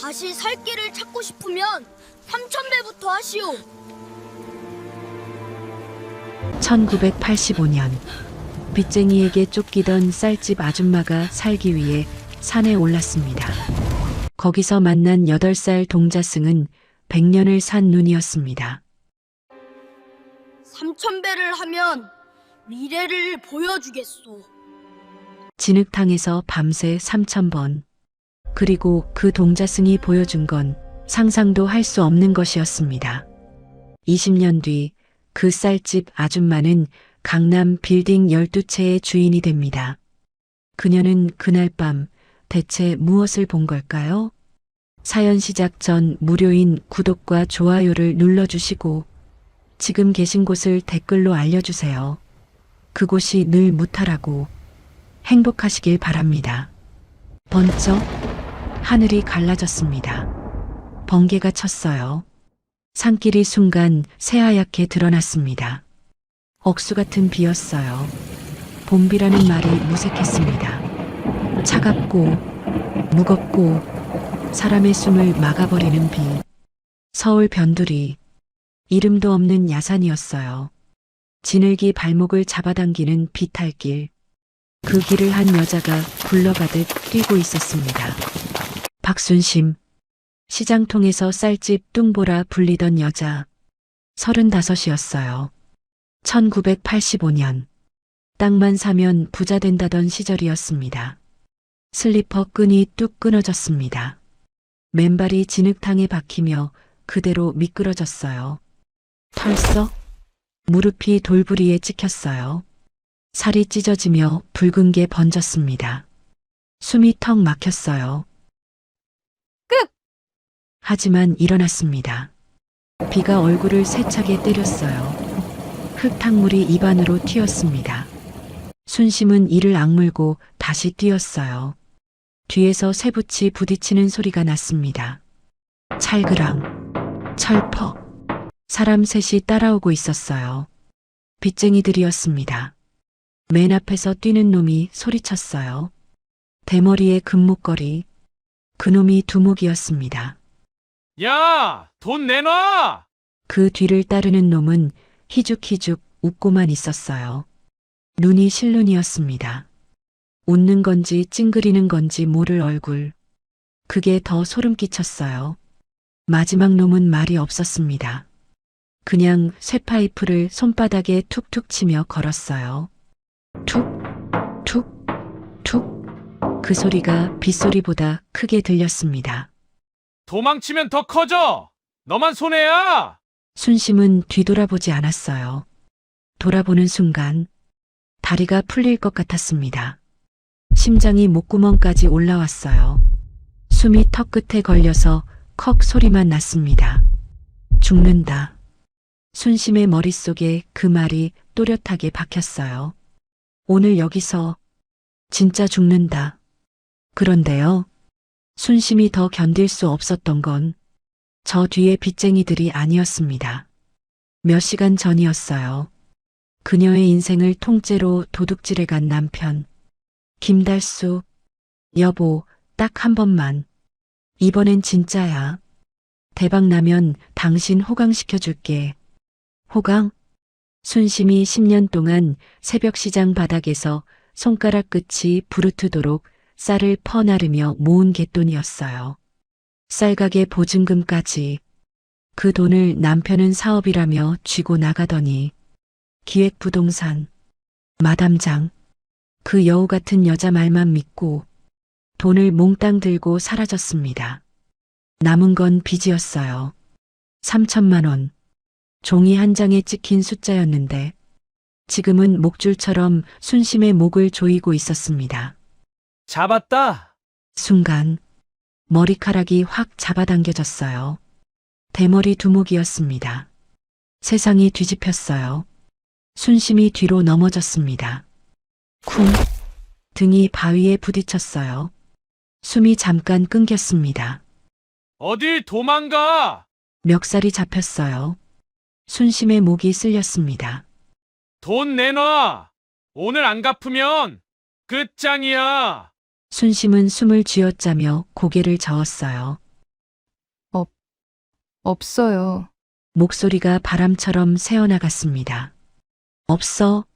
다시 살 길을 찾고 싶으면 3,000배부터 하시오. 1985년 빚쟁이에게 쫓기던 쌀집 아줌마가 살기 위해 산에 올랐습니다. 거기서 만난 8살 동자승은 100년을 산 눈이었습니다. 3,000배를 하면 미래를 보여주겠소. 진흙탕에서 밤새 3,000번. 그리고 그 동자승이 보여준 건 상상도 할 수 없는 것이었습니다. 20년 뒤 그 쌀집 아줌마는 강남 빌딩 12채의 주인이 됩니다. 그녀는 그날 밤 대체 무엇을 본 걸까요? 사연 시작 전 무료인 구독과 좋아요를 눌러주시고 지금 계신 곳을 댓글로 알려주세요. 그곳이 늘 무탈하고 행복하시길 바랍니다. 번쩍 하늘이 갈라졌습니다. 번개가 쳤어요. 산길이 순간 새하얗게 드러났습니다. 억수 같은 비였어요. 봄비라는 말이 무색했습니다. 차갑고 무겁고 사람의 숨을 막아버리는 비. 서울 변두리. 이름도 없는 야산이었어요. 지늘기 발목을 잡아당기는 비탈길. 그 길을 한 여자가 굴러가듯 뛰고 있었습니다. 박순심. 시장통에서 쌀집 뚱보라 불리던 여자. 35이었어요. 1985년. 땅만 사면 부자 된다던 시절이었습니다. 슬리퍼 끈이 뚝 끊어졌습니다. 맨발이 진흙탕에 박히며 그대로 미끄러졌어요. 털썩. 무릎이 돌부리에 찍혔어요. 살이 찢어지며 붉은 게 번졌습니다. 숨이 턱 막혔어요. 끝! 하지만 일어났습니다. 비가 얼굴을 세차게 때렸어요. 흙탕물이 입안으로 튀었습니다. 순심은 이를 악물고 다시 뛰었어요. 뒤에서 쇠붙이 부딪히는 소리가 났습니다. 찰그랑, 철퍽. 사람 셋이 따라오고 있었어요. 빚쟁이들이었습니다. 맨 앞에서 뛰는 놈이 소리쳤어요. 대머리에 금목걸이. 그놈이 두목이었습니다. 야, 돈 내놔! 그 뒤를 따르는 놈은 희죽희죽 웃고만 있었어요. 눈이 실눈이었습니다. 웃는 건지 찡그리는 건지 모를 얼굴. 그게 더 소름 끼쳤어요. 마지막 놈은 말이 없었습니다. 그냥 쇠파이프를 손바닥에 툭툭 치며 걸었어요. 툭, 툭, 툭. 그 소리가 빗소리보다 크게 들렸습니다. 도망치면 더 커져! 너만 손해야! 순심은 뒤돌아보지 않았어요. 돌아보는 순간 다리가 풀릴 것 같았습니다. 심장이 목구멍까지 올라왔어요. 숨이 턱 끝에 걸려서 컥 소리만 났습니다. 죽는다. 순심의 머릿속에 그 말이 또렷하게 박혔어요. 오늘 여기서 진짜 죽는다. 그런데요. 순심이 더 견딜 수 없었던 건 저 뒤에 빚쟁이들이 아니었습니다. 몇 시간 전이었어요. 그녀의 인생을 통째로 도둑질해간 남편. 김달수. 여보, 딱 한 번만. 이번엔 진짜야. 대박 나면 당신 호강시켜줄게. 호강? 순심이 10년 동안 새벽 시장 바닥에서 손가락 끝이 부르트도록 쌀을 퍼나르며 모은 갯돈이었어요. 쌀가게 보증금까지. 그 돈을 남편은 사업이라며 쥐고 나가더니 기획부동산, 마담장, 그 여우 같은 여자 말만 믿고 돈을 몽땅 들고 사라졌습니다. 남은 건 빚이었어요. 3천만 원. 종이 한 장에 찍힌 숫자였는데 지금은 목줄처럼 순심의 목을 조이고 있었습니다. 잡았다! 순간 머리카락이 확 잡아당겨졌어요. 대머리 두목이었습니다. 세상이 뒤집혔어요. 순심이 뒤로 넘어졌습니다. 쿵! 등이 바위에 부딪혔어요. 숨이 잠깐 끊겼습니다. 어딜 도망가! 멱살이 잡혔어요. 순심의 목이 쓸렸습니다. 돈 내놔! 오늘 안 갚으면 끝장이야! 순심은 숨을 쥐어짜며 고개를 저었어요. 없어요. 목소리가 바람처럼 새어나갔습니다. 없어.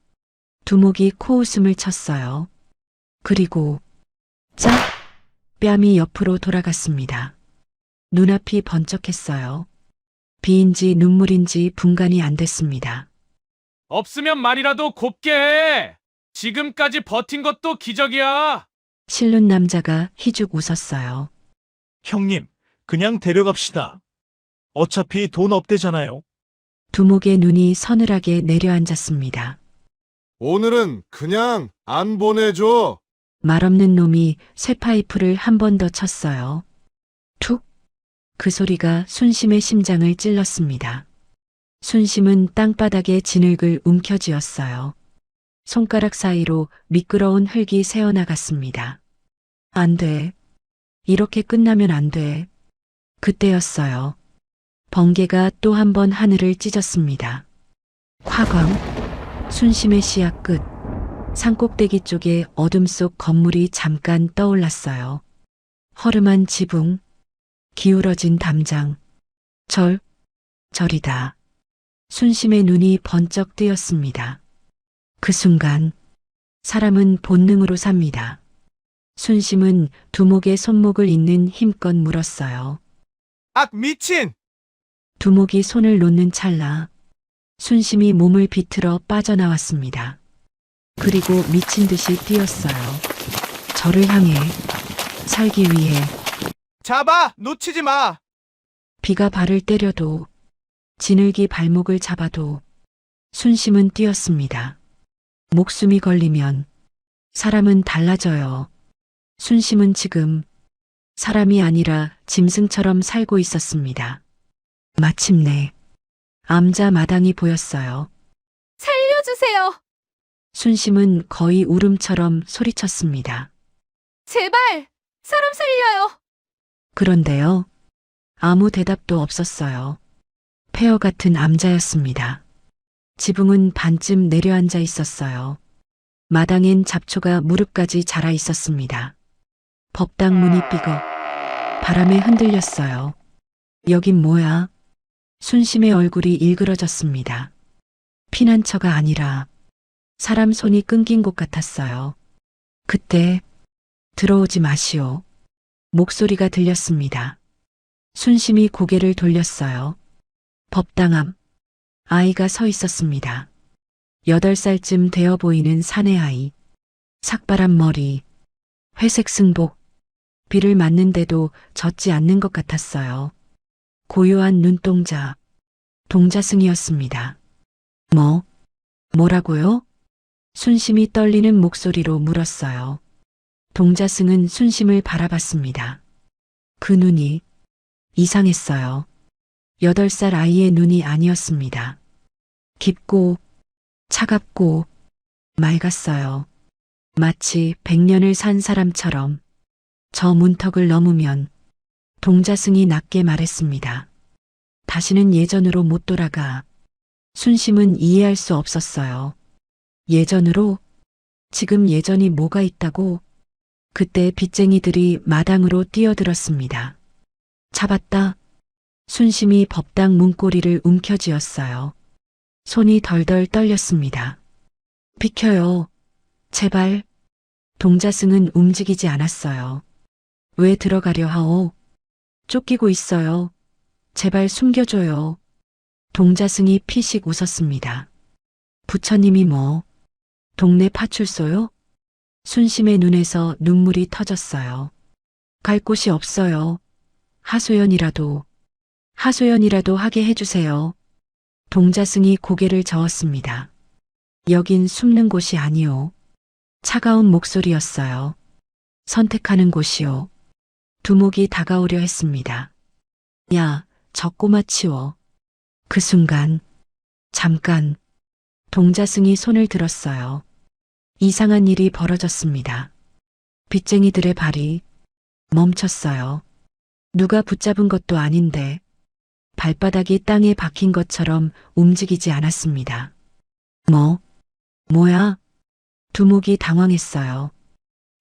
두목이 코웃음을 쳤어요. 그리고 짝! 뺨이 옆으로 돌아갔습니다. 눈앞이 번쩍했어요. 비인지 눈물인지 분간이 안 됐습니다. 없으면 말이라도 곱게 해. 지금까지 버틴 것도 기적이야. 실눈 남자가 희죽 웃었어요. 형님, 그냥 데려갑시다. 어차피 돈 없대잖아요. 두목의 눈이 서늘하게 내려앉았습니다. 오늘은 그냥 안 보내줘. 말없는 놈이 쇠파이프를 한 번 더 쳤어요. 툭! 그 소리가 순심의 심장을 찔렀습니다. 순심은 땅바닥에 진흙을 움켜쥐었어요. 손가락 사이로 미끄러운 흙이 새어나갔습니다. 안 돼. 이렇게 끝나면 안 돼. 그때였어요. 번개가 또 한 번 하늘을 찢었습니다. 화광, 순심의 시야 끝. 산꼭대기 쪽에 어둠 속 건물이 잠깐 떠올랐어요. 허름한 지붕, 기울어진 담장. 절이다. 순심의 눈이 번쩍 뜨였습니다. 그 순간 사람은 본능으로 삽니다. 순심은 두목의 손목을 잇는 힘껏 물었어요. 악, 미친! 두목이 손을 놓는 찰나 순심이 몸을 비틀어 빠져나왔습니다. 그리고 미친 듯이 뛰었어요. 저를 향해, 살기 위해. 잡아! 놓치지 마! 비가 발을 때려도, 진흙이 발목을 잡아도 순심은 뛰었습니다. 목숨이 걸리면 사람은 달라져요. 순심은 지금 사람이 아니라 짐승처럼 살고 있었습니다. 마침내 암자 마당이 보였어요. 살려주세요. 순심은 거의 울음처럼 소리쳤습니다. 제발, 사람 살려요. 그런데요, 아무 대답도 없었어요. 폐허 같은 암자였습니다. 지붕은 반쯤 내려앉아 있었어요. 마당엔 잡초가 무릎까지 자라 있었습니다. 법당 문이 삐걱 바람에 흔들렸어요. 여긴 뭐야? 순심의 얼굴이 일그러졌습니다. 피난처가 아니라 사람 손이 끊긴 곳 같았어요. 그때 들어오지 마시오. 목소리가 들렸습니다. 순심이 고개를 돌렸어요. 법당 앞 아이가 서 있었습니다. 8살쯤 되어 보이는 사내 아이. 삭발한 머리, 회색 승복, 비를 맞는데도 젖지 않는 것 같았어요. 고요한 눈동자, 동자승이었습니다. 뭐라고요? 순심이 떨리는 목소리로 물었어요. 동자승은 순심을 바라봤습니다. 그 눈이 이상했어요. 8살 아이의 눈이 아니었습니다. 깊고 차갑고 맑았어요. 마치 100년을 산 사람처럼. 저 문턱을 넘으면 동자승이 낮게 말했습니다. 다시는 예전으로 못 돌아가. 순심은 이해할 수 없었어요. 예전으로? 지금 예전이 뭐가 있다고? 그때 빚쟁이들이 마당으로 뛰어들었습니다. 잡았다. 순심이 법당 문고리를 움켜쥐었어요. 손이 덜덜 떨렸습니다. 비켜요. 제발. 동자승은 움직이지 않았어요. 왜 들어가려 하오? 쫓기고 있어요. 제발 숨겨줘요. 동자승이 피식 웃었습니다. 부처님이 뭐? 동네 파출소요? 순심의 눈에서 눈물이 터졌어요. 갈 곳이 없어요. 하소연이라도 하게 해주세요. 동자승이 고개를 저었습니다. 여긴 숨는 곳이 아니오. 차가운 목소리였어요. 선택하는 곳이오. 두목이 다가오려 했습니다. 야, 저 꼬마 치워. 그 순간, 잠깐, 동자승이 손을 들었어요. 이상한 일이 벌어졌습니다. 빚쟁이들의 발이 멈췄어요. 누가 붙잡은 것도 아닌데 발바닥이 땅에 박힌 것처럼 움직이지 않았습니다. 뭐야? 두목이 당황했어요.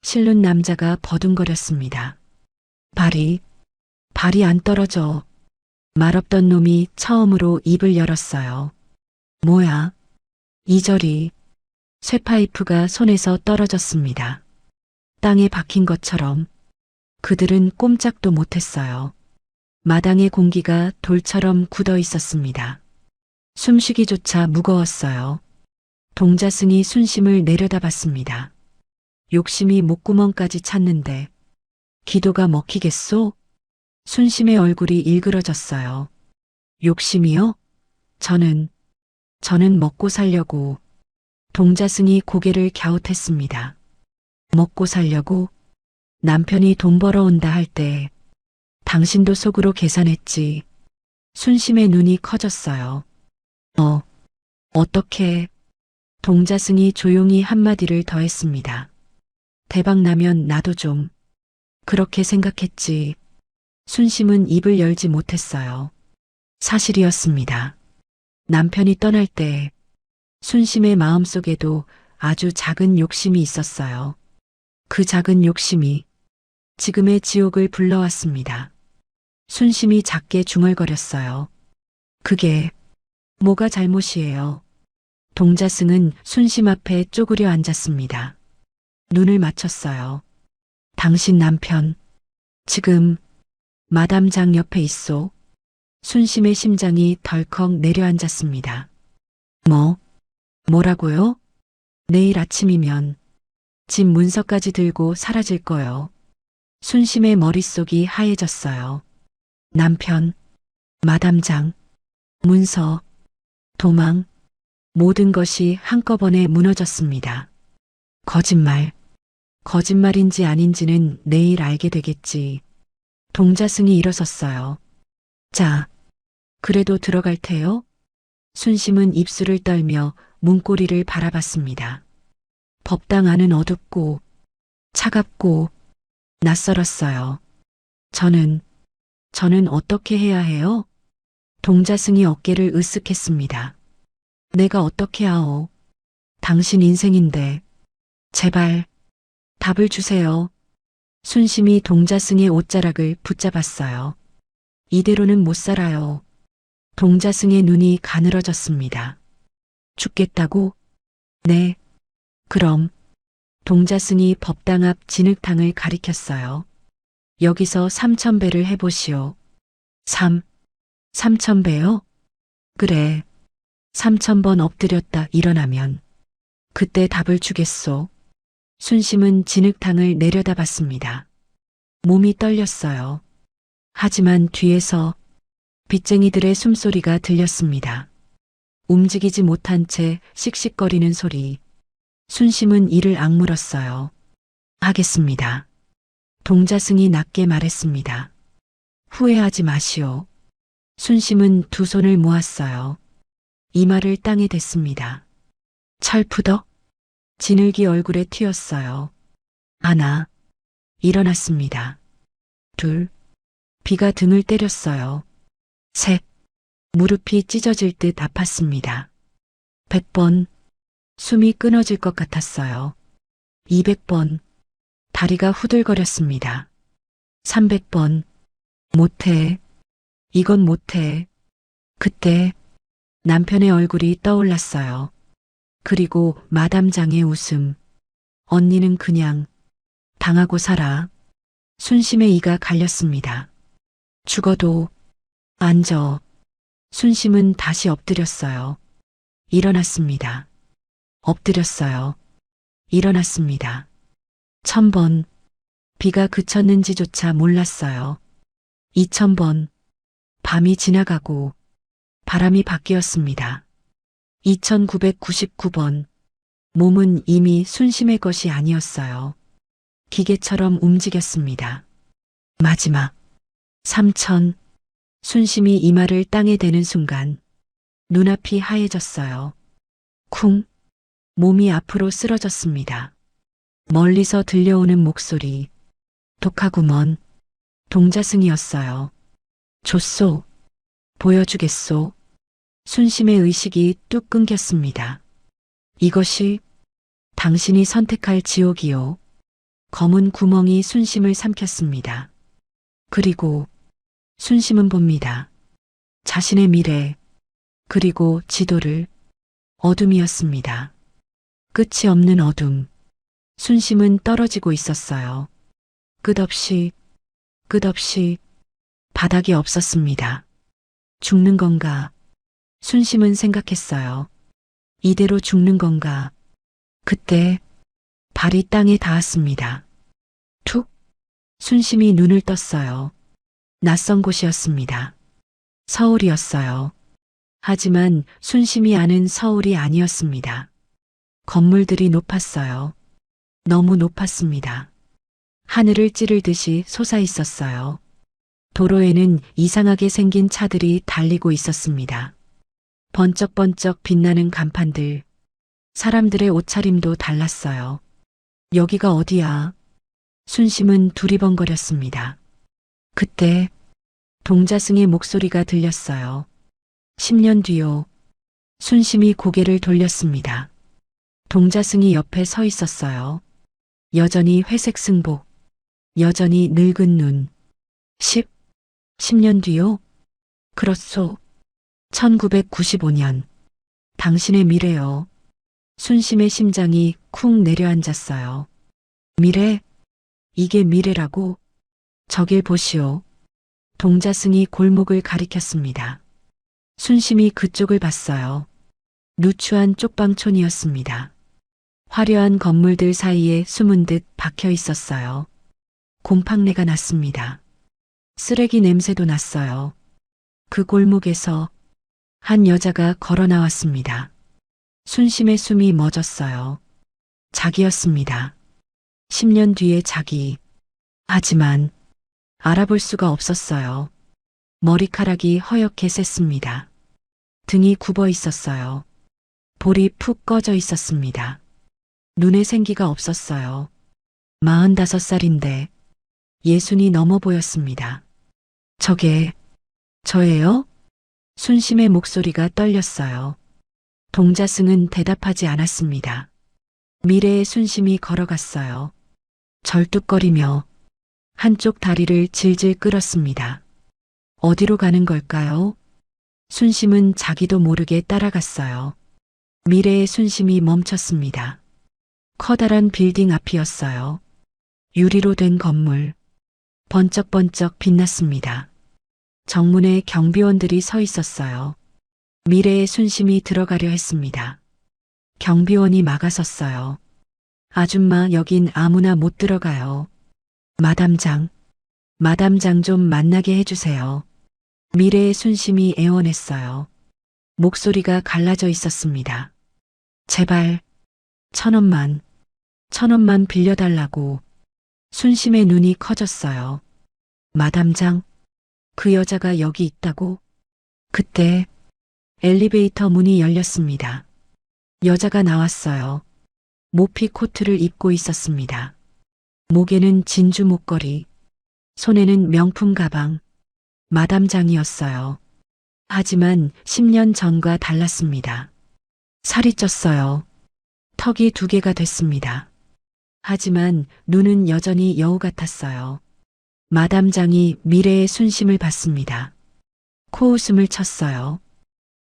실눈 남자가 버둥거렸습니다. 발이 안 떨어져. 말없던 놈이 처음으로 입을 열었어요. 뭐야? 이저리 쇠파이프가 손에서 떨어졌습니다. 땅에 박힌 것처럼 그들은 꼼짝도 못했어요. 마당의 공기가 돌처럼 굳어 있었습니다. 숨쉬기조차 무거웠어요. 동자승이 순심을 내려다봤습니다. 욕심이 목구멍까지 찼는데 기도가 먹히겠소? 순심의 얼굴이 일그러졌어요. 욕심이요? 저는 먹고 살려고. 동자승이 고개를 갸웃했습니다. 먹고 살려고? 남편이 돈 벌어온다 할 때 당신도 속으로 계산했지. 순심의 눈이 커졌어요. 어떻게? 동자승이 조용히 한마디를 더했습니다. 대박 나면 나도 좀 그렇게 생각했지. 순심은 입을 열지 못했어요. 사실이었습니다. 남편이 떠날 때 순심의 마음속에도 아주 작은 욕심이 있었어요. 그 작은 욕심이 지금의 지옥을 불러왔습니다. 순심이 작게 중얼거렸어요. 그게 뭐가 잘못이에요? 동자승은 순심 앞에 쪼그려 앉았습니다. 눈을 맞췄어요. 당신 남편, 지금 마담장 옆에 있소. 순심의 심장이 덜컥 내려앉았습니다. 뭐라고요? 내일 아침이면 집 문서까지 들고 사라질 거요. 순심의 머릿속이 하얘졌어요. 남편, 마담장, 문서, 도망, 모든 것이 한꺼번에 무너졌습니다. 거짓말인지 아닌지는 내일 알게 되겠지. 동자승이 일어섰어요. 자, 그래도 들어갈 테요? 순심은 입술을 떨며 문고리를 바라봤습니다. 법당 안은 어둡고 차갑고 낯설었어요. 저는 어떻게 해야 해요? 동자승이 어깨를 으쓱했습니다. 내가 어떻게 하오? 당신 인생인데 제발 답을 주세요. 순심이 동자승의 옷자락을 붙잡았어요. 이대로는 못 살아요. 동자승의 눈이 가늘어졌습니다. 죽겠다고? 네. 그럼 동자승이 법당 앞 진흙탕을 가리켰어요. 여기서 3000배를 해보시오. 3000배요? 그래. 3000번 엎드렸다 일어나면 그때 답을 주겠소. 순심은 진흙탕을 내려다봤습니다. 몸이 떨렸어요. 하지만 뒤에서 빚쟁이들의 숨소리가 들렸습니다. 움직이지 못한 채 씩씩거리는 소리. 순심은 이를 악물었어요. 하겠습니다. 동자승이 낮게 말했습니다. 후회하지 마시오. 순심은 두 손을 모았어요. 이마를 땅에 댔습니다. 철푸덕 진흙이 얼굴에 튀었어요. 하나, 일어났습니다. 둘, 비가 등을 때렸어요. 셋, 무릎이 찢어질 듯 아팠습니다. 100번, 숨이 끊어질 것 같았어요. 200번, 다리가 후들거렸습니다. 300번, 못해. 이건 못해. 그때 남편의 얼굴이 떠올랐어요. 그리고 마담장의 웃음. 언니는 그냥 당하고 살아. 순심의 이가 갈렸습니다. 죽어도 안 져. 순심은 다시 엎드렸어요. 일어났습니다. 엎드렸어요. 일어났습니다. 1000번. 비가 그쳤는지조차 몰랐어요. 2000번. 밤이 지나가고 바람이 바뀌었습니다. 2999번. 몸은 이미 순심의 것이 아니었어요. 기계처럼 움직였습니다. 마지막. 3000. 순심이 이마를 땅에 대는 순간 눈앞이 하얘졌어요. 쿵. 몸이 앞으로 쓰러졌습니다. 멀리서 들려오는 목소리. 독하구먼. 동자승이었어요. 줬소. 보여주겠소. 순심의 의식이 뚝 끊겼습니다. 이것이 당신이 선택할 지옥이요. 검은 구멍이 순심을 삼켰습니다. 그리고 순심은 봅니다. 자신의 미래, 그리고 지도를. 어둠이었습니다. 끝이 없는 어둠. 순심은 떨어지고 있었어요. 끝없이 바닥이 없었습니다. 죽는 건가? 순심은 생각했어요. 이대로 죽는 건가? 그때 발이 땅에 닿았습니다. 툭! 순심이 눈을 떴어요. 낯선 곳이었습니다. 서울이었어요. 하지만 순심이 아는 서울이 아니었습니다. 건물들이 높았어요. 너무 높았습니다. 하늘을 찌를 듯이 솟아 있었어요. 도로에는 이상하게 생긴 차들이 달리고 있었습니다. 번쩍번쩍 빛나는 간판들. 사람들의 옷차림도 달랐어요. 여기가 어디야? 순심은 두리번거렸습니다. 그때 동자승의 목소리가 들렸어요. 10년 뒤요. 순심이 고개를 돌렸습니다. 동자승이 옆에 서 있었어요. 여전히 회색 승복, 여전히 늙은 눈. 10년 뒤요? 그렇소. 1995년. 당신의 미래요. 순심의 심장이 쿵 내려앉았어요. 미래? 이게 미래라고? 저길 보시오. 동자승이 골목을 가리켰습니다. 순심이 그쪽을 봤어요. 누추한 쪽방촌이었습니다. 화려한 건물들 사이에 숨은 듯 박혀 있었어요. 곰팡내가 났습니다. 쓰레기 냄새도 났어요. 그 골목에서 한 여자가 걸어 나왔습니다. 순심의 숨이 멎었어요. 자기였습니다. 10년 뒤의 자기. 하지만 알아볼 수가 없었어요. 머리카락이 허옇게 샜습니다. 등이 굽어 있었어요. 볼이 푹 꺼져 있었습니다. 눈에 생기가 없었어요. 45살인데 예순이 넘어 보였습니다. 저게 저예요? 순심의 목소리가 떨렸어요. 동자승은 대답하지 않았습니다. 미래의 순심이 걸어갔어요. 절뚝거리며 한쪽 다리를 질질 끌었습니다. 어디로 가는 걸까요? 순심은 자기도 모르게 따라갔어요. 미래의 순심이 멈췄습니다. 커다란 빌딩 앞이었어요. 유리로 된 건물. 번쩍번쩍 빛났습니다. 정문에 경비원들이 서 있었어요. 미래의 순심이 들어가려 했습니다. 경비원이 막아섰어요. 아줌마, 여긴 아무나 못 들어가요. 마담장 좀 만나게 해주세요. 미래의 순심이 애원했어요. 목소리가 갈라져 있었습니다. 제발 1,000원만 빌려달라고. 순심의 눈이 커졌어요. 마담장, 그 여자가 여기 있다고? 그때 엘리베이터 문이 열렸습니다. 여자가 나왔어요. 모피 코트를 입고 있었습니다. 목에는 진주 목걸이, 손에는 명품 가방. 마담장이었어요. 하지만 10년 전과 달랐습니다. 살이 쪘어요. 턱이 2개가 됐습니다. 하지만 눈은 여전히 여우 같았어요. 마담장이 미래의 순심을 봤습니다. 코웃음을 쳤어요.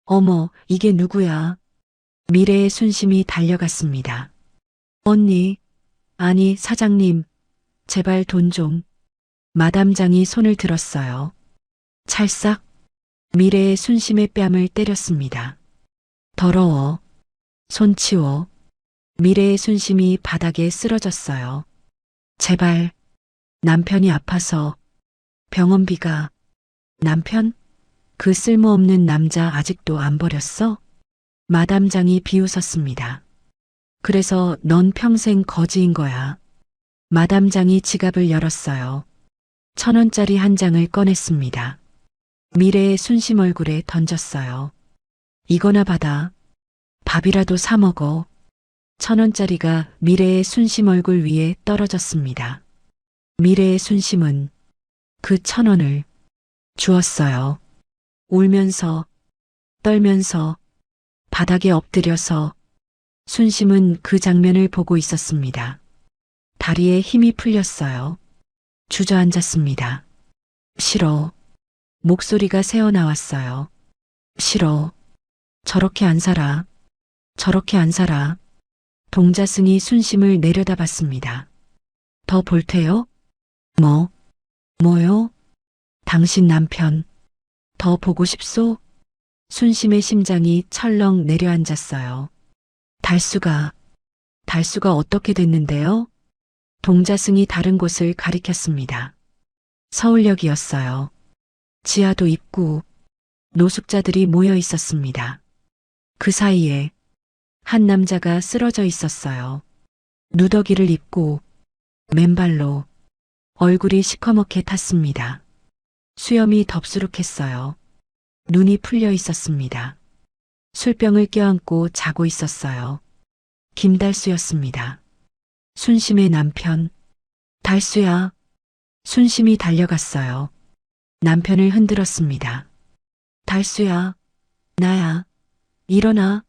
어머, 이게 누구야? 미래의 순심이 달려갔습니다. 언니, 아니 사장님, 제발 돈 좀. 마담장이 손을 들었어요. 찰싹. 미래의 순심의 뺨을 때렸습니다. 더러워. 손 치워. 미래의 순심이 바닥에 쓰러졌어요. 제발. 남편이 아파서. 병원비가. 남편? 그 쓸모없는 남자 아직도 안 버렸어? 마담장이 비웃었습니다. 그래서 넌 평생 거지인 거야. 마담장이 지갑을 열었어요. 1,000원짜리 한 장을 꺼냈습니다. 미래의 순심 얼굴에 던졌어요. 이거나 받아. 밥이라도 사 먹어. 1,000원짜리가 미래의 순심 얼굴 위에 떨어졌습니다. 미래의 순심은 그 1,000원을 주었어요. 울면서, 떨면서, 바닥에 엎드려서 순심은 그 장면을 보고 있었습니다. 다리에 힘이 풀렸어요. 주저앉았습니다. 싫어. 목소리가 새어나왔어요. 싫어. 저렇게 안 살아. 저렇게 안 살아. 동자승이 순심을 내려다봤습니다. 더 볼 테요? 뭐요? 당신 남편. 더 보고 싶소? 순심의 심장이 철렁 내려앉았어요. 달수가 어떻게 됐는데요? 동자승이 다른 곳을 가리켰습니다. 서울역이었어요. 지하도 있고 노숙자들이 모여 있었습니다. 그 사이에 한 남자가 쓰러져 있었어요. 누더기를 입고 맨발로 얼굴이 시커멓게 탔습니다. 수염이 덥수룩했어요. 눈이 풀려 있었습니다. 술병을 껴안고 자고 있었어요. 김달수였습니다. 순심의 남편. 달수야. 순심이 달려갔어요. 남편을 흔들었습니다. 달수야. 나야. 일어나.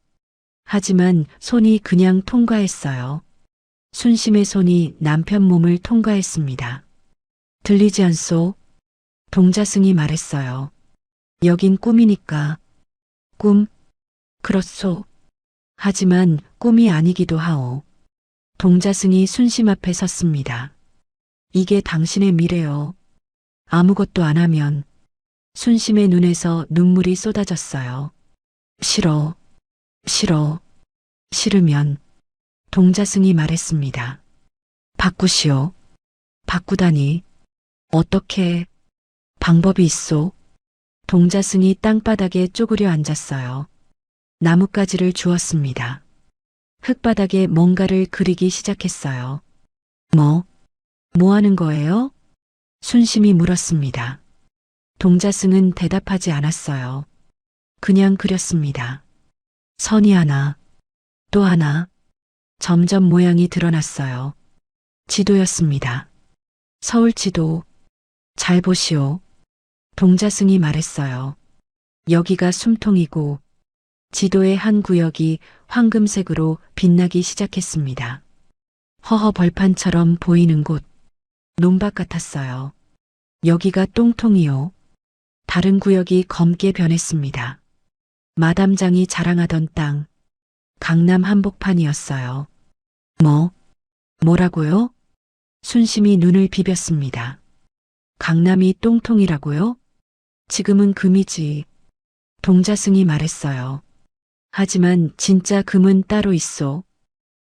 하지만 손이 그냥 통과했어요. 순심의 손이 남편 몸을 통과했습니다. 들리지 않소? 동자승이 말했어요. 여긴 꿈이니까. 꿈? 그렇소. 하지만 꿈이 아니기도 하오. 동자승이 순심 앞에 섰습니다. 이게 당신의 미래요. 아무것도 안 하면. 순심의 눈에서 눈물이 쏟아졌어요. 싫어. 싫으면. 동자승이 말했습니다. 바꾸시오. 바꾸다니. 어떻게 방법이 있소? 동자승이 땅바닥에 쪼그려 앉았어요. 나뭇가지를 주었습니다. 흙바닥에 뭔가를 그리기 시작했어요. 뭐 하는 거예요? 순심이 물었습니다. 동자승은 대답하지 않았어요. 그냥 그렸습니다. 선이 하나, 또 하나, 점점 모양이 드러났어요. 지도였습니다. 서울 지도. 잘 보시오. 동자승이 말했어요. 여기가 숨통이고 지도의 한 구역이 황금색으로 빛나기 시작했습니다. 허허 벌판처럼 보이는 곳. 논밭 같았어요. 여기가 똥통이요. 다른 구역이 검게 변했습니다. 마담장이 자랑하던 땅. 강남 한복판이었어요. 뭐라고요? 순심이 눈을 비볐습니다. 강남이 똥통이라고요? 지금은 금이지. 동자승이 말했어요. 하지만 진짜 금은 따로 있어.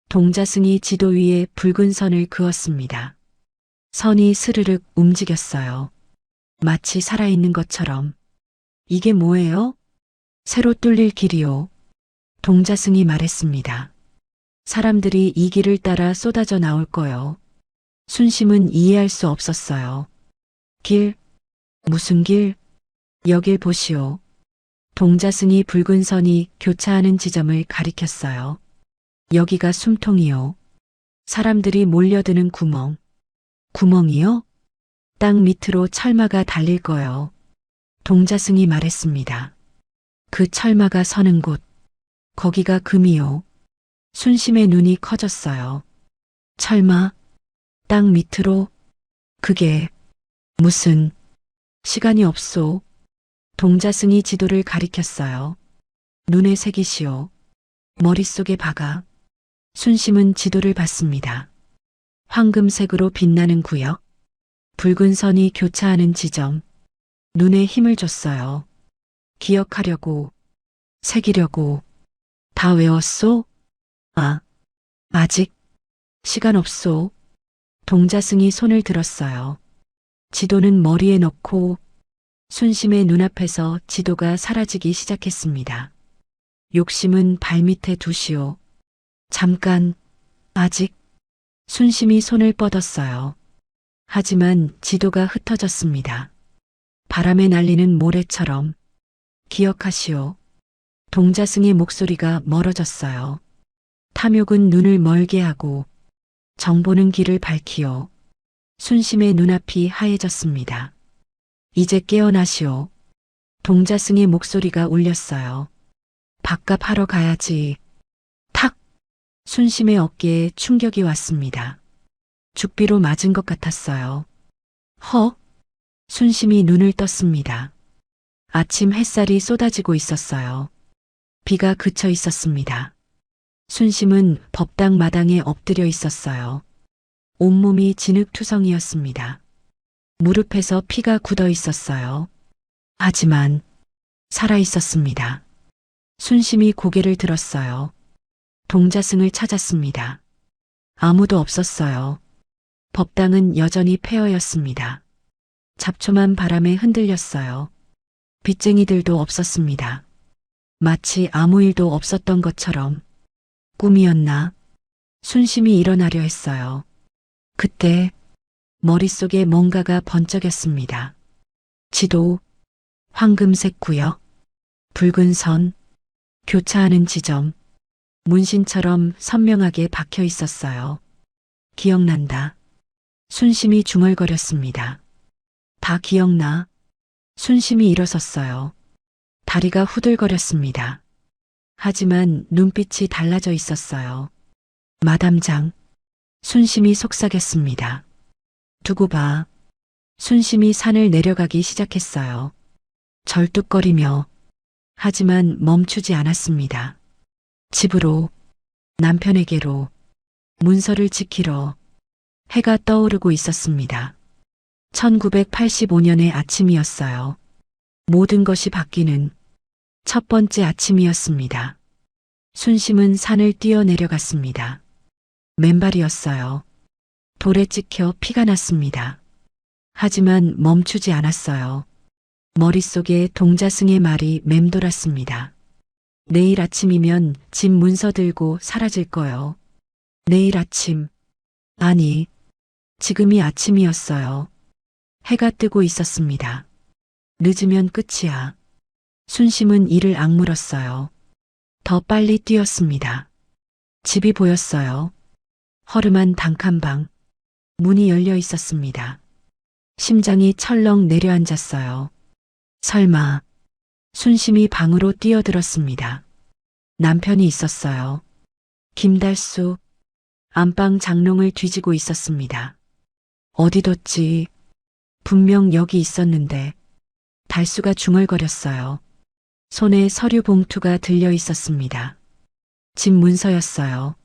동자승이 지도 위에 붉은 선을 그었습니다. 선이 스르륵 움직였어요. 마치 살아있는 것처럼. 이게 뭐예요? 새로 뚫릴 길이요. 동자승이 말했습니다. 사람들이 이 길을 따라 쏟아져 나올 거요. 순심은 이해할 수 없었어요. 길? 무슨 길? 여길 보시오. 동자승이 붉은 선이 교차하는 지점을 가리켰어요. 여기가 숨통이요. 사람들이 몰려드는 구멍. 구멍이요? 땅 밑으로 철마가 달릴 거요. 동자승이 말했습니다. 그 철마가 서는 곳. 거기가 금이요. 순심의 눈이 커졌어요. 철마? 땅 밑으로? 그게 무슨 시간이 없소. 동자승이 지도를 가리켰어요. 눈에 새기시오. 머릿속에 박아. 순심은 지도를 봤습니다. 황금색으로 빛나는 구역. 붉은 선이 교차하는 지점. 눈에 힘을 줬어요. 기억하려고. 새기려고. 다 외웠소? 아직 시간 없소. 동자승이 손을 들었어요. 지도는 머리에 넣고 순심의 눈앞에서 지도가 사라지기 시작했습니다. 욕심은 발밑에 두시오. 잠깐, 아직. 순심이 손을 뻗었어요. 하지만 지도가 흩어졌습니다. 바람에 날리는 모래처럼. 기억하시오. 동자승의 목소리가 멀어졌어요. 탐욕은 눈을 멀게 하고 정보는 길을 밝히오. 순심의 눈앞이 하얘졌습니다. 이제 깨어나시오. 동자승의 목소리가 울렸어요. 밥값 하러 가야지. 탁! 순심의 어깨에 충격이 왔습니다. 죽비로 맞은 것 같았어요. 순심이 눈을 떴습니다. 아침 햇살이 쏟아지고 있었어요. 비가 그쳐 있었습니다. 순심은 법당 마당에 엎드려 있었어요. 온몸이 진흙투성이었습니다. 무릎에서 피가 굳어 있었어요. 하지만 살아 있었습니다. 순심이 고개를 들었어요. 동자승을 찾았습니다. 아무도 없었어요. 법당은 여전히 폐허였습니다. 잡초만 바람에 흔들렸어요. 빚쟁이들도 없었습니다. 마치 아무 일도 없었던 것처럼. 꿈이었나? 순심이 일어나려 했어요. 그때 머릿속에 뭔가가 번쩍였습니다. 지도, 황금색 구역, 붉은 선, 교차하는 지점, 문신처럼 선명하게 박혀 있었어요. 기억난다. 순심이 중얼거렸습니다. 다 기억나. 순심이 일어섰어요. 다리가 후들거렸습니다. 하지만 눈빛이 달라져 있었어요. 마담장. 순심이 속삭였습니다. 두고 봐. 순심이 산을 내려가기 시작했어요. 절뚝거리며. 하지만 멈추지 않았습니다. 집으로, 남편에게로, 문서를 지키러 해가 떠오르고 있었습니다. 1985년의 아침이었어요. 모든 것이 바뀌는 첫 번째 아침이었습니다. 순심은 산을 뛰어내려갔습니다. 맨발이었어요. 돌에 찍혀 피가 났습니다. 하지만 멈추지 않았어요. 머릿속에 동자승의 말이 맴돌았습니다. 내일 아침이면 집 문서 들고 사라질 거요. 내일 아침. 아니, 지금이 아침이었어요. 해가 뜨고 있었습니다. 늦으면 끝이야. 순심은 이를 악물었어요. 더 빨리 뛰었습니다. 집이 보였어요. 허름한 단칸방. 문이 열려 있었습니다. 심장이 철렁 내려앉았어요. 설마. 순심이 방으로 뛰어들었습니다. 남편이 있었어요. 김달수. 안방 장롱을 뒤지고 있었습니다. 어디 뒀지? 분명 여기 있었는데. 달수가 중얼거렸어요. 손에 서류 봉투가 들려 있었습니다. 집 문서였어요.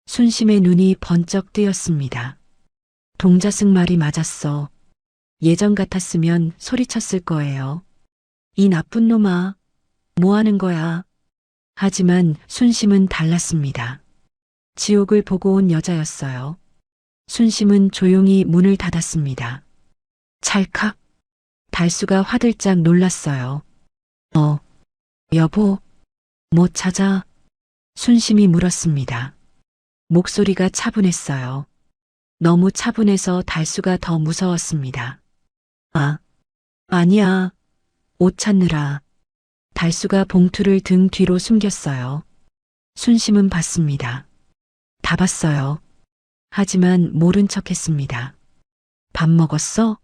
순심의 눈이 번쩍 뜨였습니다. 동자승 말이 맞았어. 예전 같았으면 소리쳤을 거예요. 이 나쁜 놈아, 뭐 하는 거야? 하지만 순심은 달랐습니다. 지옥을 보고 온 여자였어요. 순심은 조용히 문을 닫았습니다. 찰칵. 달수가 화들짝 놀랐어요. 여보, 뭐 찾아? 순심이 물었습니다. 목소리가 차분했어요. 너무 차분해서 달수가 더 무서웠습니다. 아니야. 옷 찾느라. 달수가 봉투를 등 뒤로 숨겼어요. 순심은 봤습니다. 다 봤어요. 하지만 모른 척 했습니다. 밥 먹었어?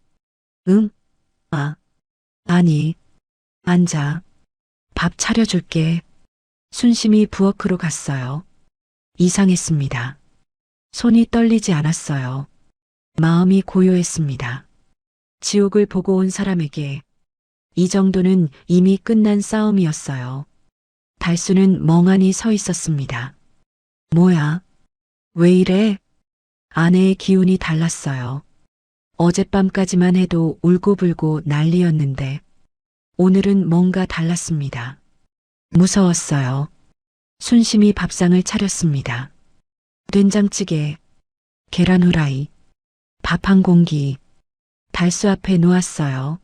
응? 아니. 앉아. 밥 차려줄게. 순심이 부엌으로 갔어요. 이상했습니다. 손이 떨리지 않았어요. 마음이 고요했습니다. 지옥을 보고 온 사람에게 이 정도는 이미 끝난 싸움이었어요. 달수는 멍하니 서 있었습니다. 뭐야? 왜 이래? 아내의 기운이 달랐어요. 어젯밤까지만 해도 울고불고 난리였는데 오늘은 뭔가 달랐습니다. 무서웠어요. 순심이 밥상을 차렸습니다. 된장찌개, 계란 후라이, 밥 한 공기. 달수 앞에 놓았어요.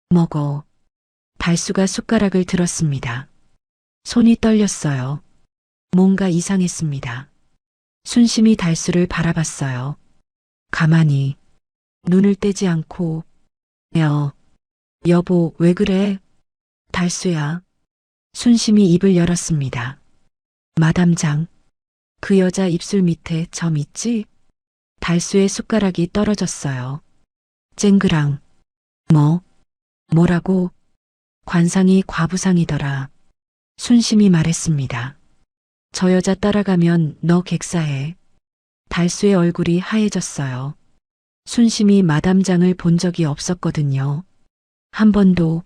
먹어. 달수가 숟가락을 들었습니다. 손이 떨렸어요. 뭔가 이상했습니다. 순심이 달수를 바라봤어요. 가만히. 눈을 떼지 않고. 여보, 왜 그래? 달수야. 순심이 입을 열었습니다. 마담장. 그 여자 입술 밑에 점 있지? 달수의 숟가락이 떨어졌어요. 쨍그랑. 뭐라고? 관상이 과부상이더라. 순심이 말했습니다. 저 여자 따라가면 너 객사해. 달수의 얼굴이 하얘졌어요. 순심이 마담장을 본 적이 없었거든요. 한 번도.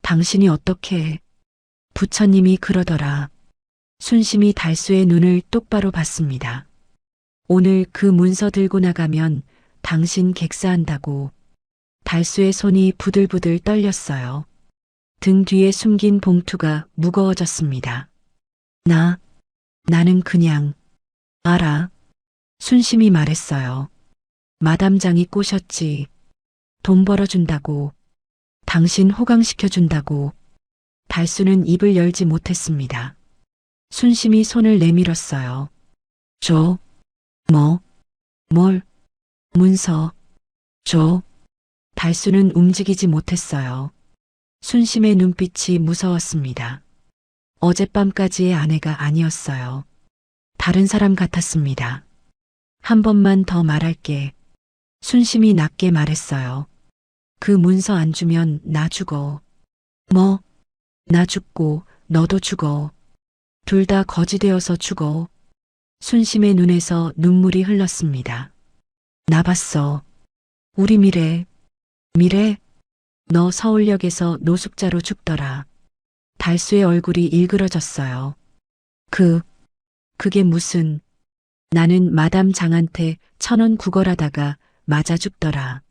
당신이 어떻게 해? 부처님이 그러더라. 순심이 달수의 눈을 똑바로 봤습니다. 오늘 그 문서 들고 나가면 당신 객사한다고. 달수의 손이 부들부들 떨렸어요. 등 뒤에 숨긴 봉투가 무거워졌습니다. 나는 그냥 알아. 순심이 말했어요. 마담장이 꼬셨지. 돈 벌어준다고. 당신 호강시켜준다고. 달수는 입을 열지 못했습니다. 순심이 손을 내밀었어요. 줘. 뭘? 문서. 줘. 달수는 움직이지 못했어요. 순심의 눈빛이 무서웠습니다. 어젯밤까지의 아내가 아니었어요. 다른 사람 같았습니다. 한 번만 더 말할게. 순심이 낮게 말했어요. 그 문서 안 주면 나 죽어. 나 죽고 너도 죽어. 둘 다 거지 되어서 죽어. 순심의 눈에서 눈물이 흘렀습니다. 나 봤어. 우리 미래. 너 서울역에서 노숙자로 죽더라. 달수의 얼굴이 일그러졌어요. 그게 무슨. 나는 마담 장한테 1,000원 구걸하다가 맞아 죽더라.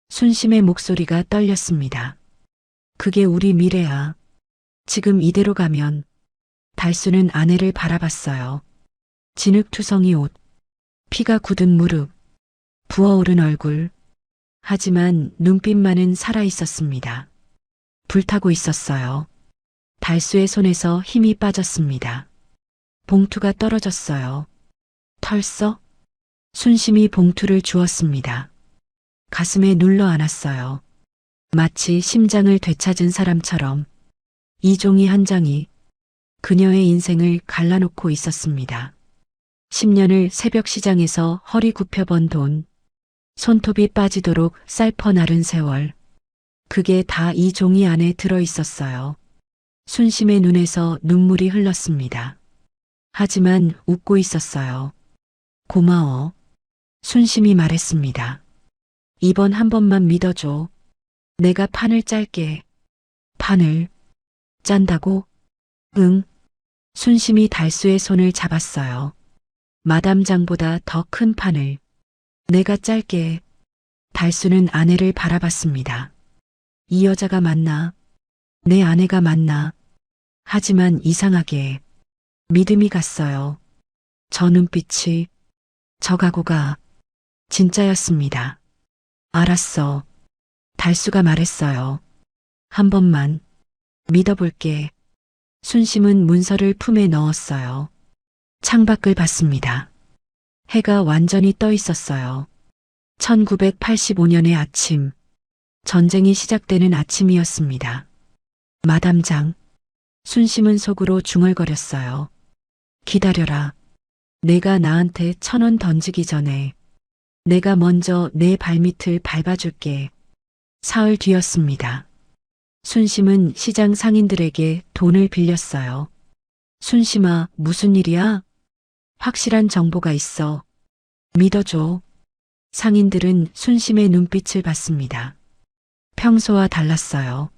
순심의 목소리가 떨렸습니다. 그게 우리 미래야. 지금 이대로 가면. 달수는 아내를 바라봤어요. 진흙투성이 옷, 피가 굳은 무릎, 부어오른 얼굴. 하지만 눈빛만은 살아있었습니다. 불타고 있었어요. 달수의 손에서 힘이 빠졌습니다. 봉투가 떨어졌어요. 털썩? 순심이 봉투를 주었습니다. 가슴에 눌러 안았어요. 마치 심장을 되찾은 사람처럼 이 종이 한 장이 그녀의 인생을 갈라놓고 있었습니다. 10년을 새벽 시장에서 허리 굽혀 번 돈, 손톱이 빠지도록 쌀퍼 나른 세월. 그게 다 이 종이 안에 들어 있었어요. 순심의 눈에서 눈물이 흘렀습니다. 하지만 웃고 있었어요. 고마워. 순심이 말했습니다. 이번 한 번만 믿어줘. 내가 판을 짤게. 판을 짠다고? 응. 순심이 달수의 손을 잡았어요. 마담장보다 더 큰 판을. 내가 짤게. 달수는 아내를 바라봤습니다. 이 여자가 맞나? 내 아내가 맞나? 하지만 이상하게 믿음이 갔어요. 저 눈빛이, 저 각오가 진짜였습니다. 알았어. 달수가 말했어요. 한 번만 믿어볼게. 순심은 문서를 품에 넣었어요. 창밖을 봤습니다. 해가 완전히 떠 있었어요. 1985년의 아침, 전쟁이 시작되는 아침이었습니다. 마담장, 순심은 속으로 중얼거렸어요. 기다려라. 내가 나한테 1,000원 던지기 전에 내가 먼저 내 발밑을 밟아줄게. 사흘 뒤였습니다. 순심은 시장 상인들에게 돈을 빌렸어요. 순심아, 무슨 일이야? 확실한 정보가 있어. 믿어줘. 상인들은 순심의 눈빛을 봤습니다. 평소와 달랐어요.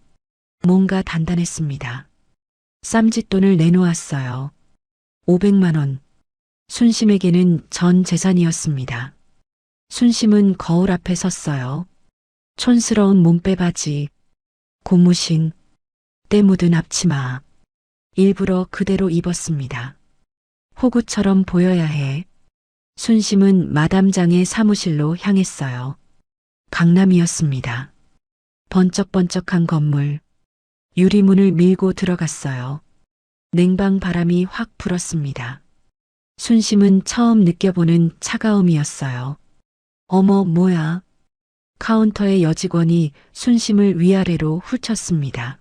뭔가 단단했습니다. 쌈짓돈을 내놓았어요. 500만 원. 순심에게는 전 재산이었습니다. 순심은 거울 앞에 섰어요. 촌스러운 몸빼바지, 고무신, 때 묻은 앞치마. 일부러 그대로 입었습니다. 호구처럼 보여야 해. 순심은 마담장의 사무실로 향했어요. 강남이었습니다. 번쩍번쩍한 건물. 유리문을 밀고 들어갔어요. 냉방 바람이 확 불었습니다. 순심은 처음 느껴보는 차가움이었어요. 어머, 뭐야. 카운터의 여직원이 순심을 위아래로 훑쳤습니다.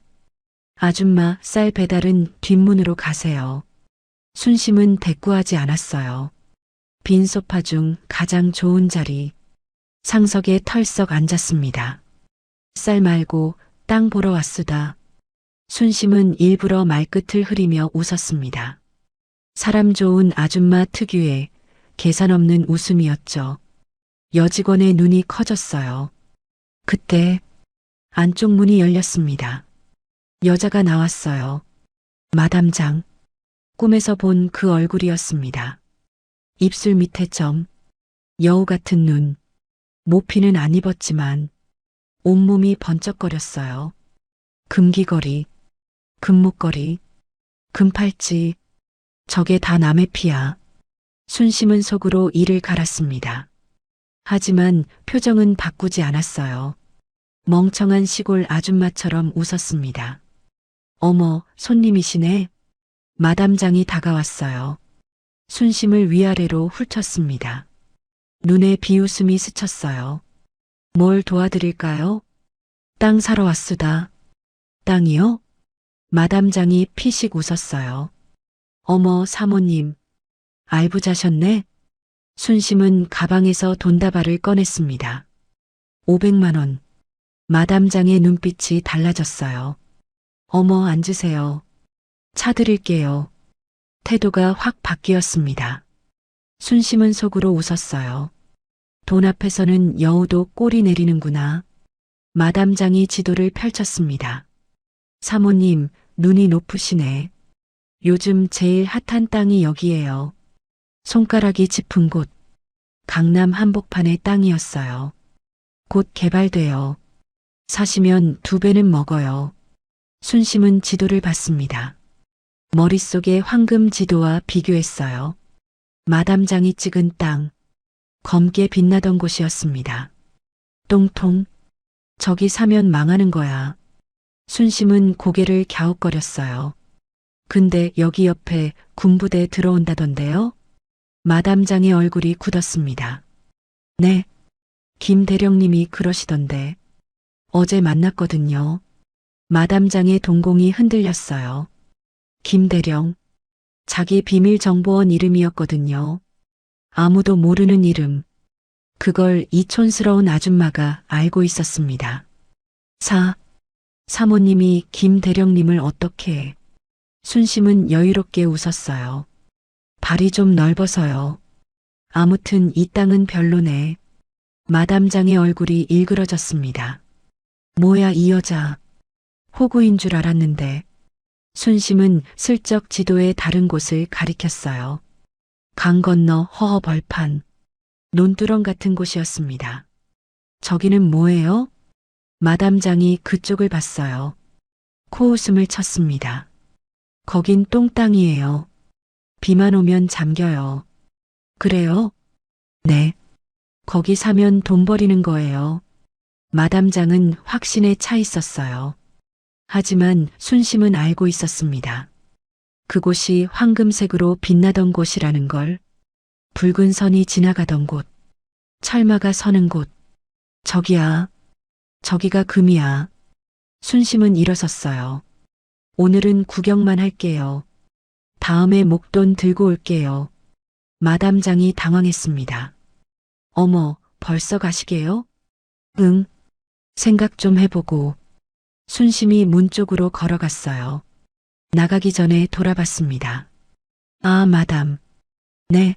아줌마, 쌀 배달은 뒷문으로 가세요. 순심은 대꾸하지 않았어요. 빈 소파 중 가장 좋은 자리. 상석에 털썩 앉았습니다. 쌀 말고 땅 보러 왔수다. 순심은 일부러 말끝을 흐리며 웃었습니다. 사람 좋은 아줌마 특유의 계산 없는 웃음이었죠. 여직원의 눈이 커졌어요. 그때 안쪽 문이 열렸습니다. 여자가 나왔어요. 마담장. 꿈에서 본 그 얼굴이었습니다. 입술 밑에 점, 여우 같은 눈, 모피는 안 입었지만 온몸이 번쩍거렸어요. 금귀걸이, 금목걸이, 금팔찌, 저게 다 남의 피야. 순심은 속으로 이를 갈았습니다. 하지만 표정은 바꾸지 않았어요. 멍청한 시골 아줌마처럼 웃었습니다. 어머, 손님이시네. 마담장이 다가왔어요. 순심을 위아래로 훑었습니다. 눈에 비웃음이 스쳤어요. 뭘 도와드릴까요? 땅 사러 왔수다. 땅이요? 마담장이 피식 웃었어요. 어머, 사모님. 알부자셨네? 순심은 가방에서 돈다발을 꺼냈습니다. 500만 원. 마담장의 눈빛이 달라졌어요. 어머, 앉으세요. 차 드릴게요. 태도가 확 바뀌었습니다. 순심은 속으로 웃었어요. 돈 앞에서는 여우도 꼬리 내리는구나. 마담장이 지도를 펼쳤습니다. 사모님, 눈이 높으시네. 요즘 제일 핫한 땅이 여기예요. 손가락이 짚은 곳, 강남 한복판의 땅이었어요. 곧 개발돼요. 사시면 2배는 먹어요. 순심은 지도를 봤습니다. 머릿속에 황금 지도와 비교했어요. 마담장이 찍은 땅, 검게 빛나던 곳이었습니다. 똥통, 저기 사면 망하는 거야. 순심은 고개를 갸웃거렸어요. 근데 여기 옆에 군부대 들어온다던데요? 마담장의 얼굴이 굳었습니다. 네, 김 대령님이 그러시던데. 어제 만났거든요. 마담장의 동공이 흔들렸어요. 김대령, 자기 비밀정보원 이름이었거든요. 아무도 모르는 이름. 그걸 이 촌스러운 아줌마가 알고 있었습니다. 사모님이 김대령님을 어떻게 해? 순심은 여유롭게 웃었어요. 발이 좀 넓어서요. 아무튼 이 땅은 별로네. 마담장의 얼굴이 일그러졌습니다. 뭐야 이 여자. 호구인 줄 알았는데. 순심은 슬쩍 지도의 다른 곳을 가리켰어요. 강 건너 허허 벌판. 논두렁 같은 곳이었습니다. 저기는 뭐예요? 마담장이 그쪽을 봤어요. 코웃음을 쳤습니다. 거긴 똥땅이에요. 비만 오면 잠겨요. 그래요? 네. 거기 사면 돈 버리는 거예요. 마담장은 확신에 차 있었어요. 하지만 순심은 알고 있었습니다. 그곳이 황금색으로 빛나던 곳이라는 걸. 붉은 선이 지나가던 곳. 철마가 서는 곳. 저기야. 저기가 금이야. 순심은 일어섰어요. 오늘은 구경만 할게요. 다음에 목돈 들고 올게요. 마담장이 당황했습니다. 어머, 벌써 가시게요? 응. 생각 좀 해보고. 순심이 문 쪽으로 걸어갔어요. 나가기 전에 돌아봤습니다. 아, 마담. 네.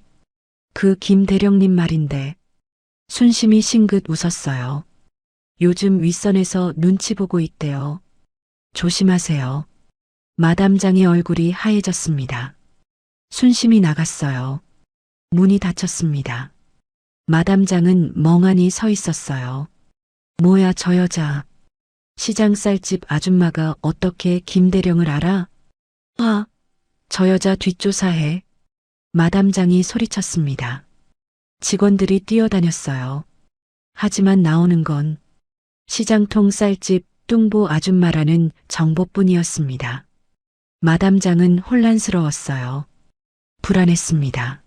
그 김 대령님 말인데. 순심이 싱긋 웃었어요. 요즘 윗선에서 눈치 보고 있대요. 조심하세요. 마담장의 얼굴이 하얘졌습니다. 순심이 나갔어요. 문이 닫혔습니다. 마담장은 멍하니 서 있었어요. 뭐야 저 여자. 시장 쌀집 아줌마가 어떻게 김대령을 알아? 저 여자 뒷조사해. 마담장이 소리쳤습니다. 직원들이 뛰어다녔어요. 하지만 나오는 건 시장통 쌀집 뚱보 아줌마라는 정보뿐이었습니다. 마담장은 혼란스러웠어요. 불안했습니다.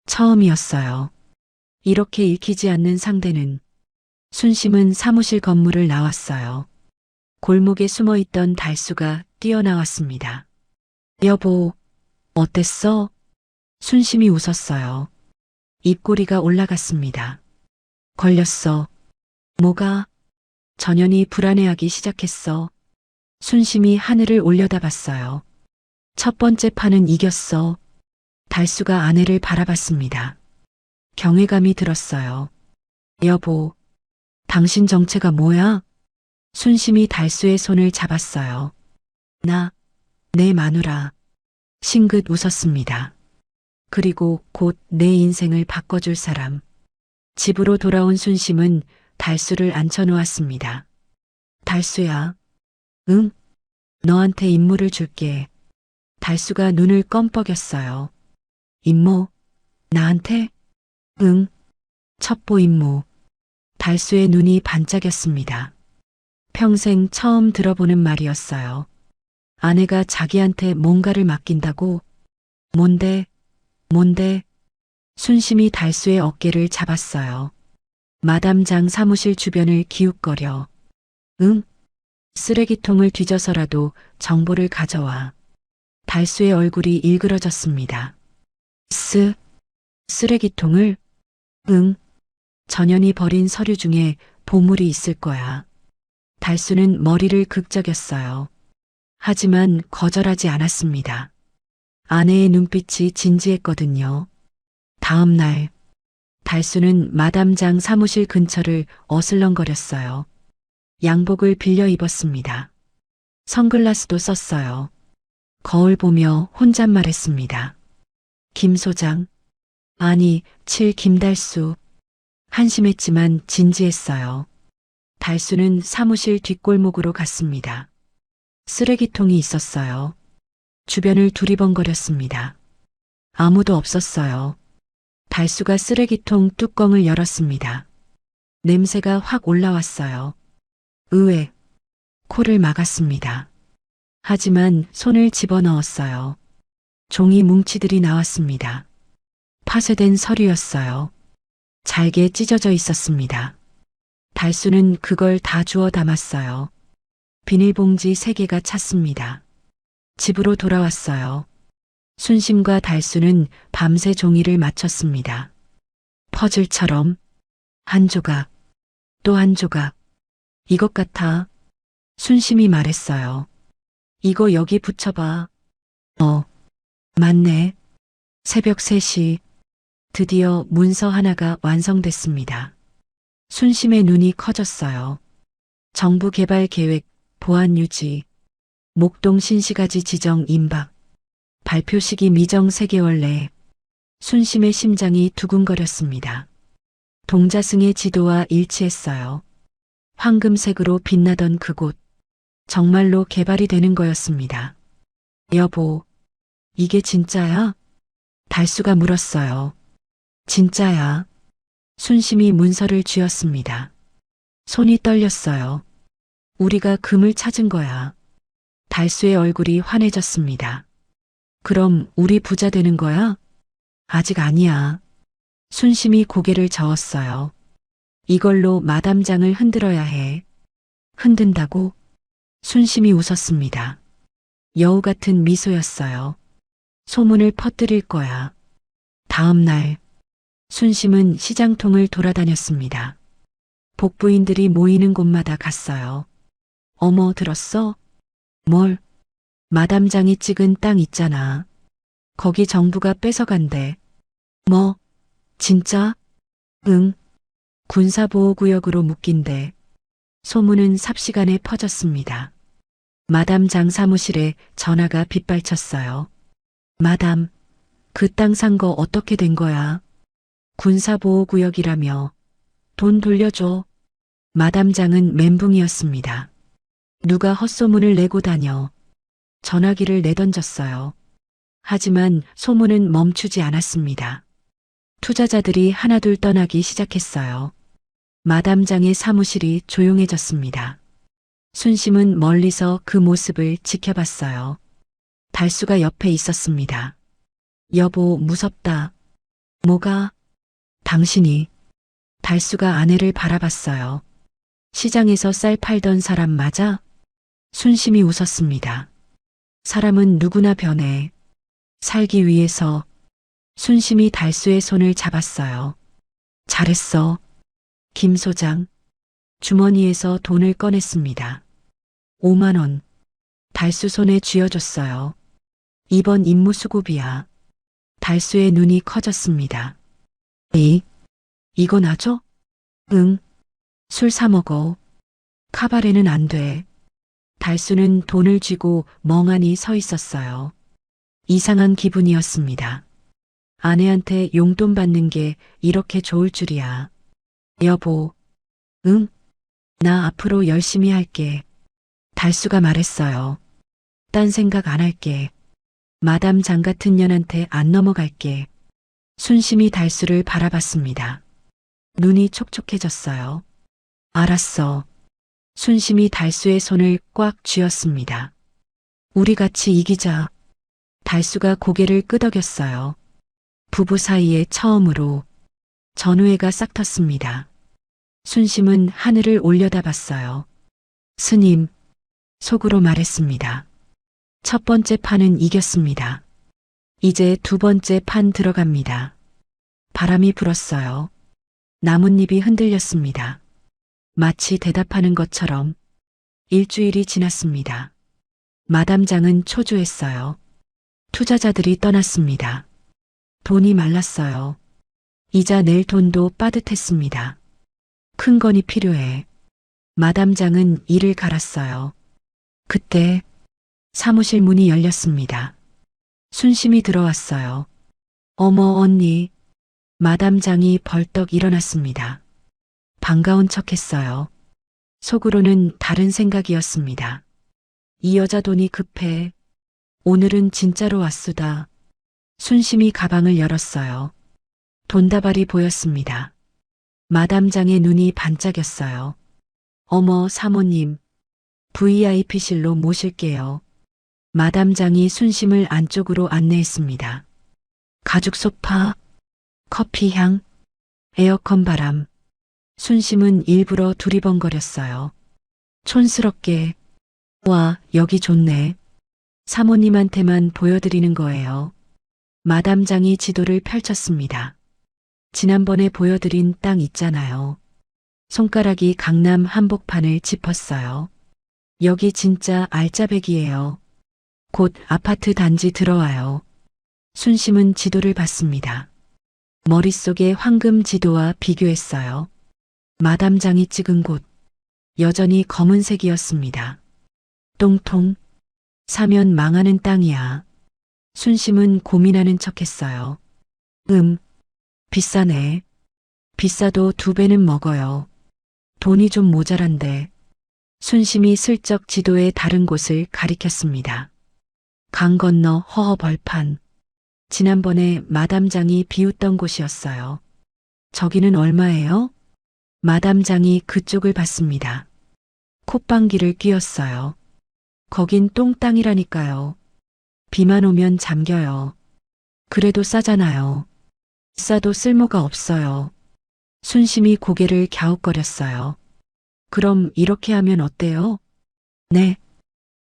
처음이었어요. 이렇게 읽히지 않는 상대는. 순심은 사무실 건물을 나왔어요. 골목에 숨어있던 달수가 뛰어나왔습니다. 여보, 어땠어? 순심이 웃었어요. 입꼬리가 올라갔습니다. 걸렸어. 뭐가? 전현이 불안해하기 시작했어. 순심이 하늘을 올려다봤어요. 첫 번째 판은 이겼어. 달수가 아내를 바라봤습니다. 경외감이 들었어요. 여보, 당신 정체가 뭐야? 순심이 달수의 손을 잡았어요. 내 마누라. 싱긋 웃었습니다. 그리고 곧 내 인생을 바꿔줄 사람. 집으로 돌아온 순심은 달수를 앉혀놓았습니다. 달수야. 응? 너한테 임무를 줄게. 달수가 눈을 껌뻑였어요. 임무? 나한테? 응. 첩보 임무. 달수의 눈이 반짝였습니다. 평생 처음 들어보는 말이었어요. 아내가 자기한테 뭔가를 맡긴다고? 뭔데? 순심이 달수의 어깨를 잡았어요. 마담장 사무실 주변을 기웃거려. 응? 쓰레기통을 뒤져서라도 정보를 가져와. 달수의 얼굴이 일그러졌습니다. 쓰레기통을? 응. 전현이 버린 서류 중에 보물이 있을 거야. 달수는 머리를 극적였어요. 하지만 거절하지 않았습니다. 아내의 눈빛이 진지했거든요. 다음 날, 달수는 마담장 사무실 근처를 어슬렁거렸어요. 양복을 빌려 입었습니다. 선글라스도 썼어요. 거울 보며 혼잣말했습니다. 김 소장, 아니, 김달수. 한심했지만 진지했어요. 달수는 사무실 뒷골목으로 갔습니다. 쓰레기통이 있었어요. 주변을 두리번거렸습니다. 아무도 없었어요. 달수가 쓰레기통 뚜껑을 열었습니다. 냄새가 확 올라왔어요. 의외. 코를 막았습니다. 하지만 손을 집어넣었어요. 종이 뭉치들이 나왔습니다. 파쇄된 서류였어요. 잘게 찢어져 있었습니다. 달수는 그걸 다 주워 담았어요. 비닐봉지 3개가 찼습니다. 집으로 돌아왔어요. 순심과 달수는 밤새 종이를 맞췄습니다. 퍼즐처럼 한 조각, 또 한 조각. 이것 같아. 순심이 말했어요. 이거 여기 붙여봐. 맞네. 새벽 3시. 드디어 문서 하나가 완성됐습니다. 순심의 눈이 커졌어요. 정부 개발 계획, 보안 유지, 목동 신시가지 지정 임박, 발표 시기 미정 3개월 내. 순심의 심장이 두근거렸습니다. 동자승의 지도와 일치했어요. 황금색으로 빛나던 그곳, 정말로 개발이 되는 거였습니다. 여보, 이게 진짜야? 달수가 물었어요. 진짜야. 순심이 문서를 쥐었습니다. 손이 떨렸어요. 우리가 금을 찾은 거야. 달수의 얼굴이 환해졌습니다. 그럼 우리 부자 되는 거야? 아직 아니야. 순심이 고개를 저었어요. 이걸로 마담장을 흔들어야 해. 흔든다고? 순심이 웃었습니다. 여우 같은 미소였어요. 소문을 퍼뜨릴 거야. 다음 날, 순심은 시장통을 돌아다녔습니다. 복부인들이 모이는 곳마다 갔어요. 어머, 들었어? 뭘? 마담장이 찍은 땅 있잖아. 거기 정부가 뺏어간대. 뭐? 진짜? 응. 군사보호구역으로 묶인대. 소문은 삽시간에 퍼졌습니다. 마담장 사무실에 전화가 빗발쳤어요. 마담, 그 땅 산 거 어떻게 된 거야? 군사보호구역이라며. 돈 돌려줘. 마담장은 멘붕이었습니다. 누가 헛소문을 내고 다녀. 전화기를 내던졌어요. 하지만 소문은 멈추지 않았습니다. 투자자들이 하나둘 떠나기 시작했어요. 마담장의 사무실이 조용해졌습니다. 순심은 멀리서 그 모습을 지켜봤어요. 달수가 옆에 있었습니다. 여보, 무섭다. 뭐가? 당신이. 달수가 아내를 바라봤어요. 시장에서 쌀 팔던 사람 맞아? 순심이 웃었습니다. 사람은 누구나 변해. 살기 위해서. 순심이 달수의 손을 잡았어요. 잘했어. 김 소장. 주머니에서 돈을 꺼냈습니다. 5만 원. 달수 손에 쥐어줬어요. 이번 임무 수고비야. 달수의 눈이 커졌습니다. 이거 놔줘? 응. 술 사 먹어. 카바레는 안 돼. 달수는 돈을 쥐고 멍하니 서 있었어요. 이상한 기분이었습니다. 아내한테 용돈 받는 게 이렇게 좋을 줄이야. 여보, 응? 나 앞으로 열심히 할게. 달수가 말했어요. 딴 생각 안 할게. 마담 장 같은 년한테 안 넘어갈게. 순심히 달수를 바라봤습니다. 눈이 촉촉해졌어요. 알았어. 순심히 달수의 손을 꽉 쥐었습니다. 우리 같이 이기자. 달수가 고개를 끄덕였어요. 부부 사이에 처음으로 전우회가 싹 텄습니다. 순심은 하늘을 올려다봤어요. 스님, 속으로 말했습니다. 첫 번째 판은 이겼습니다. 이제 두 번째 판 들어갑니다. 바람이 불었어요. 나뭇잎이 흔들렸습니다. 마치 대답하는 것처럼 일주일이 지났습니다. 마담장은 초조했어요. 투자자들이 떠났습니다. 돈이 말랐어요. 이자 낼 돈도 빠듯했습니다. 큰 건이 필요해. 마담장은 이를 갈았어요. 그때 사무실 문이 열렸습니다. 순심이 들어왔어요. 어머 언니. 마담장이 벌떡 일어났습니다. 반가운 척했어요. 속으로는 다른 생각이었습니다. 이 여자 돈이 급해. 오늘은 진짜로 왔수다. 순심이 가방을 열었어요. 돈다발이 보였습니다. 마담장의 눈이 반짝였어요. 어머 사모님, VIP실로 모실게요. 마담장이 순심을 안쪽으로 안내했습니다. 가죽 소파, 커피향, 에어컨 바람. 순심은 일부러 두리번거렸어요. 촌스럽게. 와, 여기 좋네. 사모님한테만 보여드리는 거예요. 마담장이 지도를 펼쳤습니다. 지난번에 보여드린 땅 있잖아요. 손가락이 강남 한복판을 짚었어요. 여기 진짜 알짜배기예요. 곧 아파트 단지 들어와요. 순심은 지도를 봤습니다. 머릿속에 황금 지도와 비교했어요. 마담장이 찍은 곳, 여전히 검은색이었습니다. 똥통, 사면 망하는 땅이야. 순심은 고민하는 척했어요. 비싸네. 비싸도 2배는 먹어요. 돈이 좀 모자란데. 순심이 슬쩍 지도의 다른 곳을 가리켰습니다. 강 건너 허허 벌판. 지난번에 마담장이 비웃던 곳이었어요. 저기는 얼마예요? 마담장이 그쪽을 봤습니다. 콧방귀를 뀌었어요. 거긴 똥땅이라니까요. 비만 오면 잠겨요. 그래도 싸잖아요. 싸도 쓸모가 없어요. 순심이 고개를 갸웃거렸어요. 그럼 이렇게 하면 어때요? 네.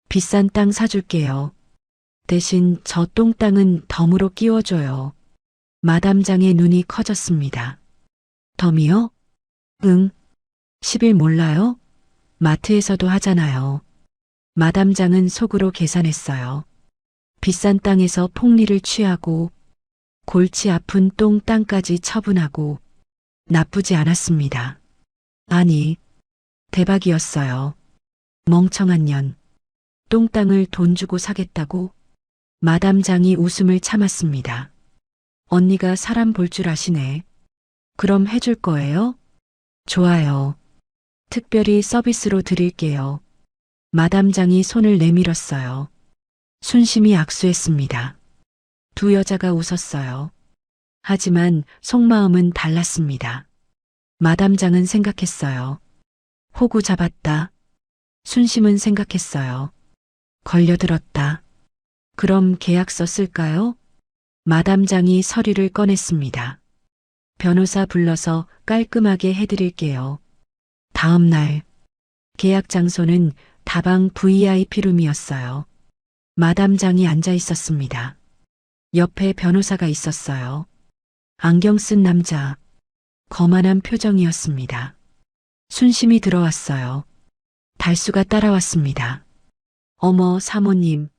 비싼 땅 사줄게요. 대신 저 똥땅은 덤으로 끼워줘요. 마담장의 눈이 커졌습니다. 덤이요? 응. 10일 몰라요? 마트에서도 하잖아요. 마담장은 속으로 계산했어요. 비싼 땅에서 폭리를 취하고 골치 아픈 똥 땅까지 처분하고 나쁘지 않았습니다. 아니, 대박이었어요. 멍청한 년. 똥땅을 돈 주고 사겠다고? 마담장이 웃음을 참았습니다. 언니가 사람 볼 줄 아시네. 그럼 해줄 거예요? 좋아요. 특별히 서비스로 드릴게요. 마담장이 손을 내밀었어요. 순심히 악수했습니다. 두 여자가 웃었어요. 하지만 속마음은 달랐습니다. 마담장은 생각했어요. 호구 잡았다. 순심은 생각했어요. 걸려들었다. 그럼 계약서 쓸까요? 마담장이 서류를 꺼냈습니다. 변호사 불러서 깔끔하게 해드릴게요. 다음 날 계약 장소는 다방 VIP룸이었어요. 마담장이 앉아 있었습니다. 옆에 변호사가 있었어요. 안경 쓴 남자, 거만한 표정이었습니다. 순심이 들어왔어요. 달수가 따라왔습니다. 어머 사모님,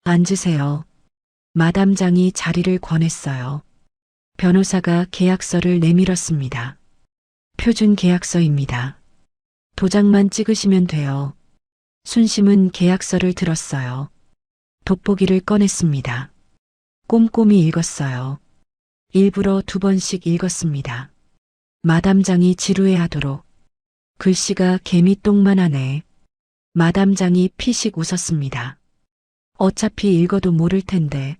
앉으세요. 마담장이 자리를 권했어요. 변호사가 계약서를 내밀었습니다. 표준 계약서입니다. 도장만 찍으시면 돼요. 순심은 계약서를 들었어요. 돋보기를 꺼냈습니다. 꼼꼼히 읽었어요. 일부러 2번씩 읽었습니다. 마담장이 지루해하도록. 글씨가 개미똥만 하네. 마담장이 피식 웃었습니다. 어차피 읽어도 모를 텐데.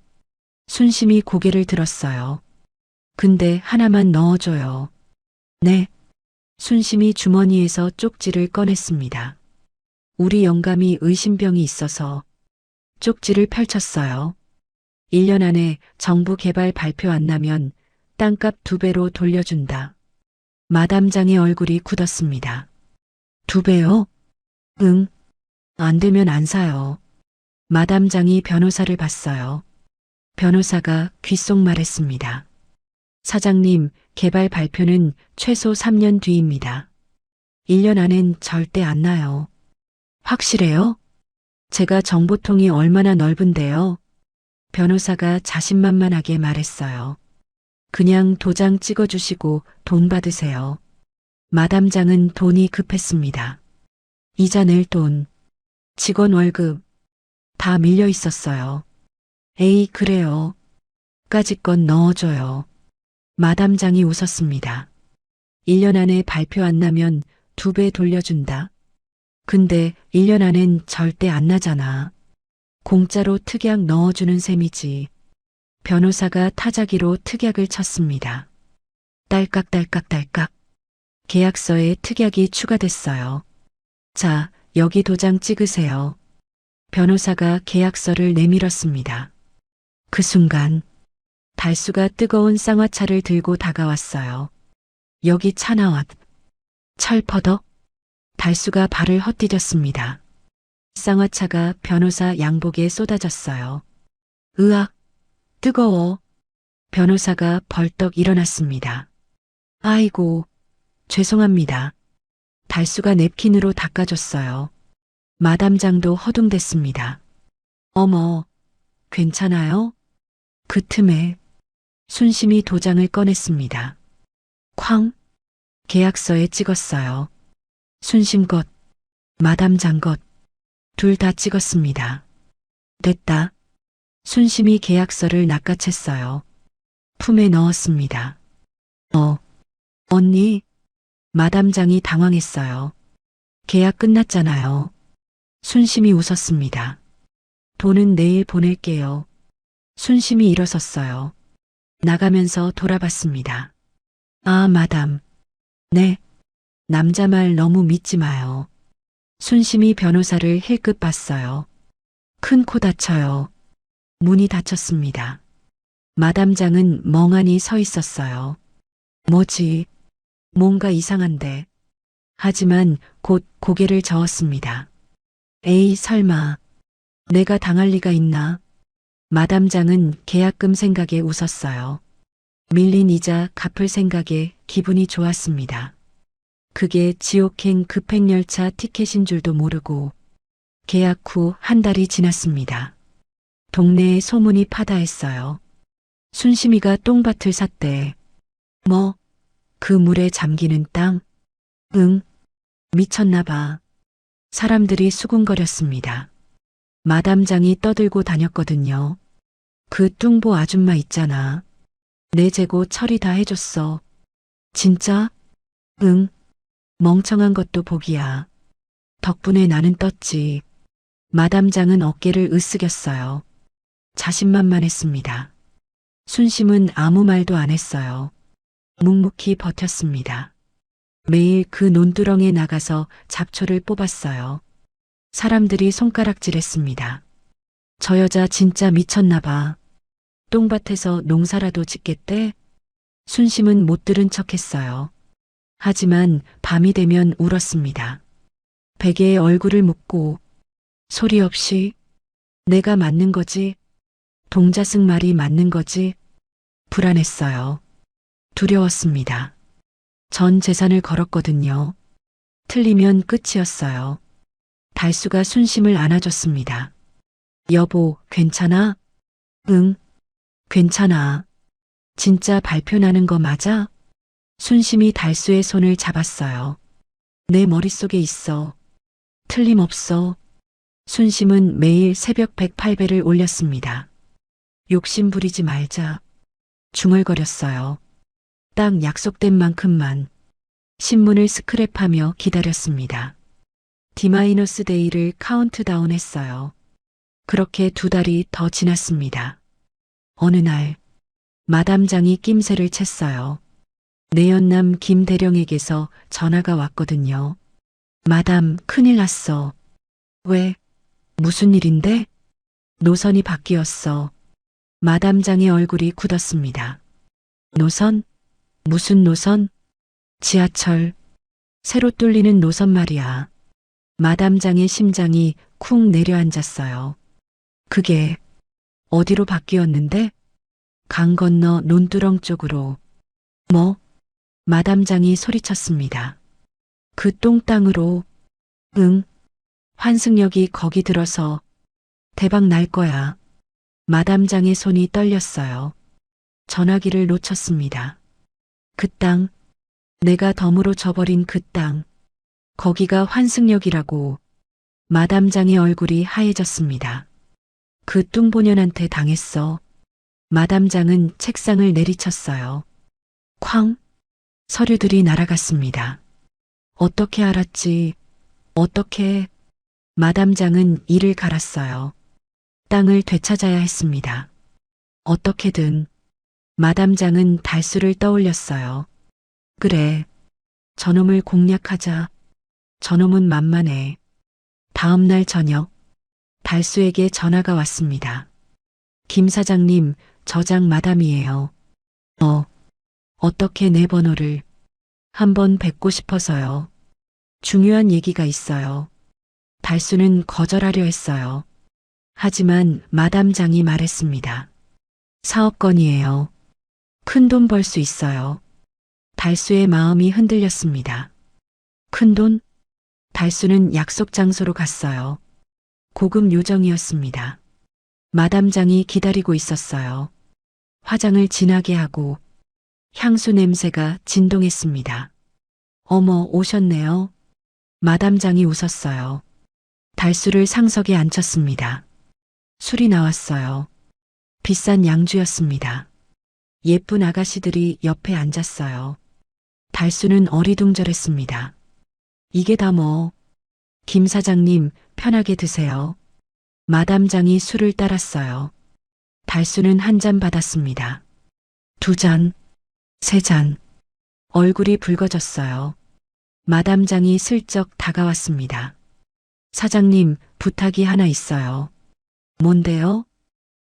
순심이 고개를 들었어요. 근데 하나만 넣어줘요. 네. 순심이 주머니에서 쪽지를 꺼냈습니다. 우리 영감이 의심병이 있어서 쪽지를 펼쳤어요. 1년 안에 정부 개발 발표 안 나면 땅값 2배로 돌려준다. 마담장의 얼굴이 굳었습니다. 2배요? 응. 안 되면 안 사요. 마담장이 변호사를 봤어요. 변호사가 귓속말했습니다. 사장님, 개발 발표는 최소 3년 뒤입니다. 1년 안엔 절대 안 나요. 확실해요? 제가 정보통이 얼마나 넓은데요? 변호사가 자신만만하게 말했어요. 그냥 도장 찍어주시고 돈 받으세요. 마담장은 돈이 급했습니다. 이자 낼 돈, 직원 월급, 다 밀려 있었어요. 에이, 그래요. 까짓 건 넣어줘요. 마담장이 웃었습니다. 1년 안에 발표 안 나면 2배 돌려준다. 근데 1년 안엔 절대 안 나잖아. 공짜로 특약 넣어주는 셈이지. 변호사가 타자기로 특약을 쳤습니다. 딸깍딸깍딸깍. 계약서에 특약이 추가됐어요. 자, 여기 도장 찍으세요. 변호사가 계약서를 내밀었습니다. 그 순간 달수가 뜨거운 쌍화차를 들고 다가왔어요. 여기 차 나왔. 철퍼덕. 달수가 발을 헛디뎠습니다. 쌍화차가 변호사 양복에 쏟아졌어요. 으악, 뜨거워. 변호사가 벌떡 일어났습니다. 아이고, 죄송합니다. 달수가 냅킨으로 닦아줬어요. 마담장도 허둥댔습니다. 어머, 괜찮아요? 그 틈에 순심이 도장을 꺼냈습니다. 쾅! 계약서에 찍었어요. 순심 것, 마담장 것, 둘 다 찍었습니다. 됐다. 순심이 계약서를 낚아챘어요. 품에 넣었습니다. 언니? 마담장이 당황했어요. 계약 끝났잖아요. 순심이 웃었습니다. 돈은 내일 보낼게요. 순심이 일어섰어요. 나가면서 돌아봤습니다. 아, 마담. 네. 남자 말 너무 믿지 마요. 순심이 변호사를 힐끗 봤어요. 큰 코 다쳐요. 문이 닫혔습니다. 마담장은 멍하니 서 있었어요. 뭐지? 뭔가 이상한데. 하지만 곧 고개를 저었습니다. 에이, 설마. 내가 당할 리가 있나? 마담장은 계약금 생각에 웃었어요. 밀린 이자 갚을 생각에 기분이 좋았습니다. 그게 지옥행 급행열차 티켓인 줄도 모르고 계약 후 한 달이 지났습니다. 동네에 소문이 파다했어요. 순심이가 똥밭을 샀대. 뭐? 그 물에 잠기는 땅? 응. 미쳤나 봐. 사람들이 수군거렸습니다. 마담장이 떠들고 다녔거든요. 그 뚱보 아줌마 있잖아. 내 재고 처리 다 해줬어. 진짜? 응. 멍청한 것도 복이야. 덕분에 나는 떴지. 마담장은 어깨를 으쓱였어요. 자신만만했습니다. 순심은 아무 말도 안 했어요. 묵묵히 버텼습니다. 매일 그 논두렁에 나가서 잡초를 뽑았어요. 사람들이 손가락질했습니다. 저 여자 진짜 미쳤나 봐. 똥밭에서 농사라도 짓겠대? 순심은 못 들은 척했어요. 하지만 밤이 되면 울었습니다. 베개에 얼굴을 묻고 소리 없이 내가 맞는 거지? 동자승 말이 맞는 거지? 불안했어요. 두려웠습니다. 전 재산을 걸었거든요. 틀리면 끝이었어요. 달수가 순심을 안아줬습니다. 여보, 괜찮아? 응, 괜찮아. 진짜 발표 나는 거 맞아? 순심이 달수의 손을 잡았어요. 내 머릿속에 있어. 틀림없어. 순심은 매일 새벽 108배를 올렸습니다. 욕심 부리지 말자. 중얼거렸어요. 딱 약속된 만큼만. 신문을 스크랩하며 기다렸습니다. D-데이를 카운트다운 했어요. 그렇게 2달이 더 지났습니다. 어느 날 마담장이 낌새를 챘어요. 내연남 김 대령에게서 전화가 왔거든요. 마담, 큰일 났어. 왜? 무슨 일인데? 노선이 바뀌었어. 마담장의 얼굴이 굳었습니다. 노선? 무슨 노선? 지하철. 새로 뚫리는 노선 말이야. 마담장의 심장이 쿵 내려앉았어요. 그게 어디로 바뀌었는데? 강 건너 논두렁 쪽으로. 뭐? 마담장이 소리쳤습니다. 그 똥땅으로. 응. 환승역이 거기 들어서 대박 날 거야. 마담장의 손이 떨렸어요. 전화기를 놓쳤습니다. 그 땅, 내가 덤으로 져버린 그 땅, 거기가 환승역이라고. 마담장의 얼굴이 하얘졌습니다. 그 뚱보년한테 당했어. 마담장은 책상을 내리쳤어요. 쾅! 서류들이 날아갔습니다. 어떻게 알았지? 어떻게? 마담장은 이를 갈았어요. 땅을 되찾아야 했습니다. 어떻게든. 마담장은 달수를 떠올렸어요. 그래. 저놈을 공략하자. 저놈은 만만해. 다음 날 저녁, 달수에게 전화가 왔습니다. 김 사장님, 저장 마담이에요. 어떻게 내 번호를 한번 뵙고 싶어서요. 중요한 얘기가 있어요. 달수는 거절하려 했어요. 하지만 마담장이 말했습니다. 사업 건이에요. 큰 돈 벌 수 있어요. 달수의 마음이 흔들렸습니다. 큰 돈? 달수는 약속 장소로 갔어요. 고급 요정이었습니다. 마담장이 기다리고 있었어요. 화장을 진하게 하고 향수 냄새가 진동했습니다. 어머, 오셨네요. 마담장이 웃었어요. 달수를 상석에 앉혔습니다. 술이 나왔어요. 비싼 양주였습니다. 예쁜 아가씨들이 옆에 앉았어요. 달수는 어리둥절했습니다. 이게 다 뭐? 김 사장님, 편하게 드세요. 마담장이 술을 따랐어요. 달수는 한 잔 받았습니다. 2잔, 3잔. 얼굴이 붉어졌어요. 마담장이 슬쩍 다가왔습니다. 사장님, 부탁이 하나 있어요. 뭔데요?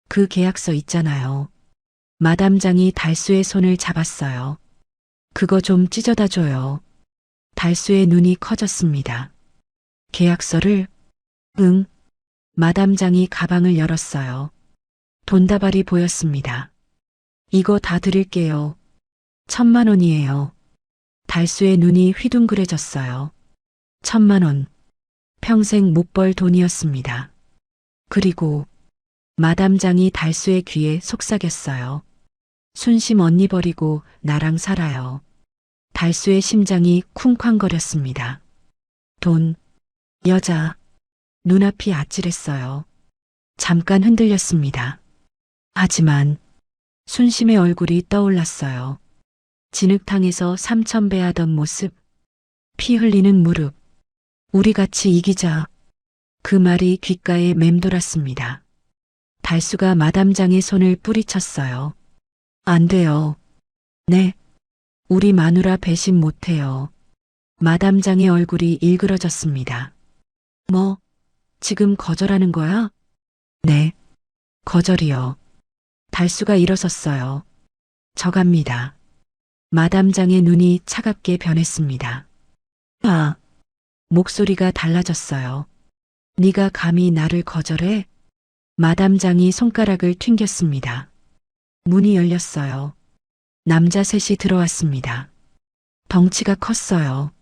그 계약서 있잖아요. 마담장이 달수의 손을 잡았어요. 그거 좀 찢어다 줘요. 달수의 눈이 커졌습니다. 계약서를? 응. 마담장이 가방을 열었어요. 돈다발이 보였습니다. 이거 다 드릴게요. 1,000만 원이에요. 달수의 눈이 휘둥그레졌어요. 1,000만 원. 평생 못 벌 돈이었습니다. 그리고 마담장이 달수의 귀에 속삭였어요. 순심 언니 버리고 나랑 살아요. 달수의 심장이 쿵쾅거렸습니다. 돈, 여자, 눈앞이 아찔했어요. 잠깐 흔들렸습니다. 하지만 순심의 얼굴이 떠올랐어요. 진흙탕에서 3,000배 하던 모습, 피 흘리는 무릎. 우리 같이 이기자. 그 말이 귓가에 맴돌았습니다. 달수가 마담장의 손을 뿌리쳤어요. 안 돼요. 네. 우리 마누라 배신 못해요. 마담장의 얼굴이 일그러졌습니다. 뭐, 지금 거절하는 거야? 네. 거절이요. 달수가 일어섰어요. 저 갑니다. 마담장의 눈이 차갑게 변했습니다. 아, 목소리가 달라졌어요. 네가 감히 나를 거절해? 마담장이 손가락을 튕겼습니다. 문이 열렸어요. 남자 셋이 들어왔습니다. 덩치가 컸어요.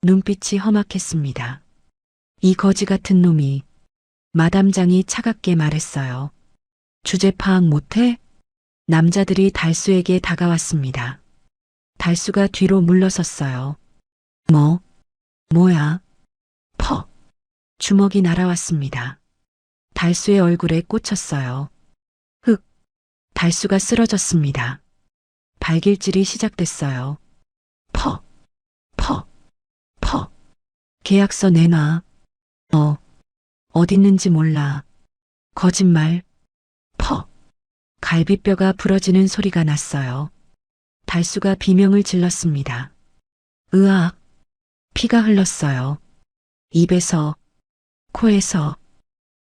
눈빛이 험악했습니다. 이 거지 같은 놈이. 마담장이 차갑게 말했어요. 주제 파악 못해? 남자들이 달수에게 다가왔습니다. 달수가 뒤로 물러섰어요. 뭐야? 퍽! 주먹이 날아왔습니다. 달수의 얼굴에 꽂혔어요. 흑! 달수가 쓰러졌습니다. 발길질이 시작됐어요. 퍽! 퍽! 퍽! 계약서 내놔. 어딨는지 몰라. 거짓말. 퍽! 갈비뼈가 부러지는 소리가 났어요. 달수가 비명을 질렀습니다. 으악! 피가 흘렀어요. 입에서, 코에서,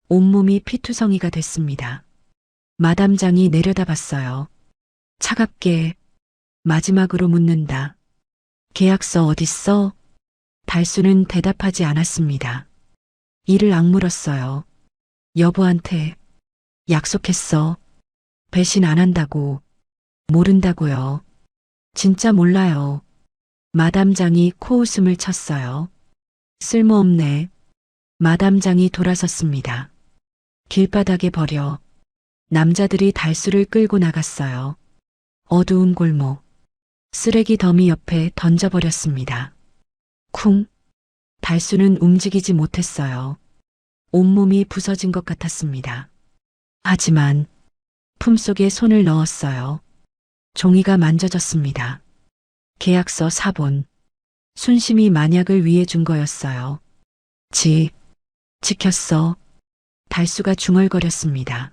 온몸이 피투성이가 됐습니다. 마담장이 내려다봤어요. 차갑게, 마지막으로 묻는다. 계약서 어딨어? 달수는 대답하지 않았습니다. 이를 악물었어요. 여보한테 약속했어. 배신 안 한다고. 모른다고요. 진짜 몰라요. 마담장이 코웃음을 쳤어요. 쓸모없네. 마담장이 돌아섰습니다. 길바닥에 버려. 남자들이 달수를 끌고 나갔어요. 어두운 골목. 쓰레기 더미 옆에 던져버렸습니다. 쿵. 달수는 움직이지 못했어요. 온몸이 부서진 것 같았습니다. 하지만 품속에 손을 넣었어요. 종이가 만져졌습니다. 계약서 사본. 순심이 만약을 위해 준 거였어요. 지켰어. 달수가 중얼거렸습니다.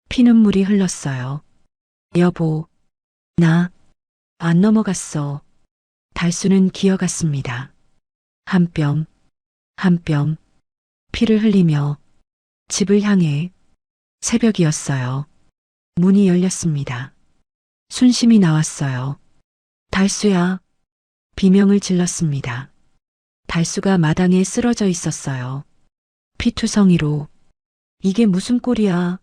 피눈물이 흘렀어요. 여보, 나 안 넘어갔어. 달수는 기어갔습니다. 한 뼘, 한 뼘, 피를 흘리며 집을 향해. 새벽이었어요. 문이 열렸습니다. 순심이 나왔어요. 달수야. 비명을 질렀습니다. 달수가 마당에 쓰러져 있었어요. 피투성이로. 이게 무슨 꼴이야?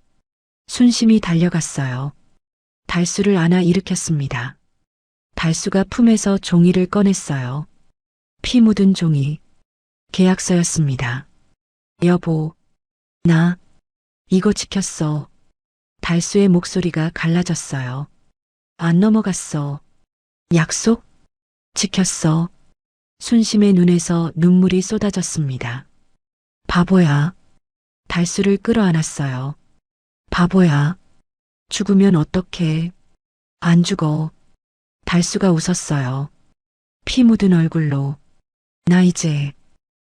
순심이 달려갔어요. 달수를 안아 일으켰습니다. 달수가 품에서 종이를 꺼냈어요. 피 묻은 종이. 계약서였습니다. 여보, 나 이거 지켰어. 달수의 목소리가 갈라졌어요. 안 넘어갔어. 약속? 지켰어. 순심의 눈에서 눈물이 쏟아졌습니다. 바보야. 달수를 끌어안았어요. 바보야. 죽으면 어떡해. 안 죽어. 달수가 웃었어요. 피 묻은 얼굴로. 나 이제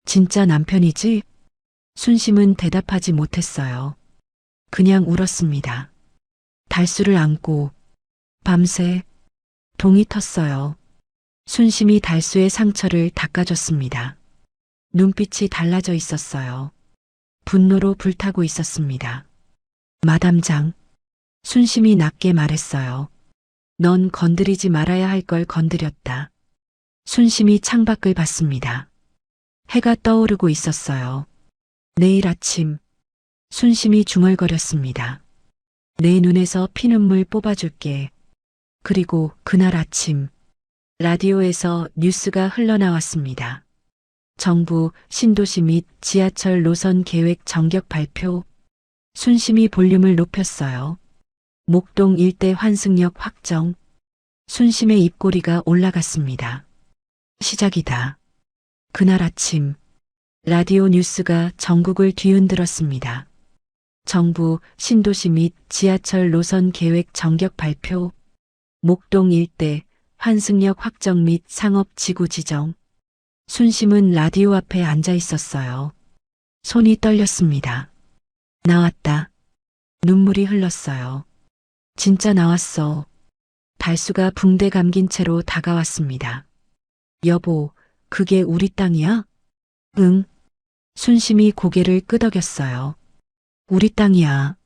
진짜 남편이지? 순심은 대답하지 못했어요. 그냥 울었습니다. 달수를 안고 밤새 동이 텄어요. 순심이 달수의 상처를 닦아줬습니다. 눈빛이 달라져 있었어요. 분노로 불타고 있었습니다. 마담장. 순심이 낮게 말했어요. 넌 건드리지 말아야 할 걸 건드렸다. 순심이 창밖을 봤습니다. 해가 떠오르고 있었어요. 내일 아침. 순심이 중얼거렸습니다. 내 눈에서 피눈물 뽑아줄게. 그리고 그날 아침. 라디오에서 뉴스가 흘러나왔습니다. 정부, 신도시 및 지하철 노선 계획 전격 발표. 순심이 볼륨을 높였어요. 목동 일대 환승역 확정. 순심의 입꼬리가 올라갔습니다. 시작이다. 그날 아침 라디오 뉴스가 전국을 뒤흔들었습니다. 정부, 신도시 및 지하철 노선 계획 전격 발표. 목동 일대 환승역 확정 및 상업지구 지정. 순심은 라디오 앞에 앉아 있었어요. 손이 떨렸습니다. 나왔다. 눈물이 흘렀어요. 진짜 나왔어. 달수가 붕대 감긴 채로 다가왔습니다. 여보, 그게 우리 땅이야? 응. 순심이 고개를 끄덕였어요. 우리 땅이야.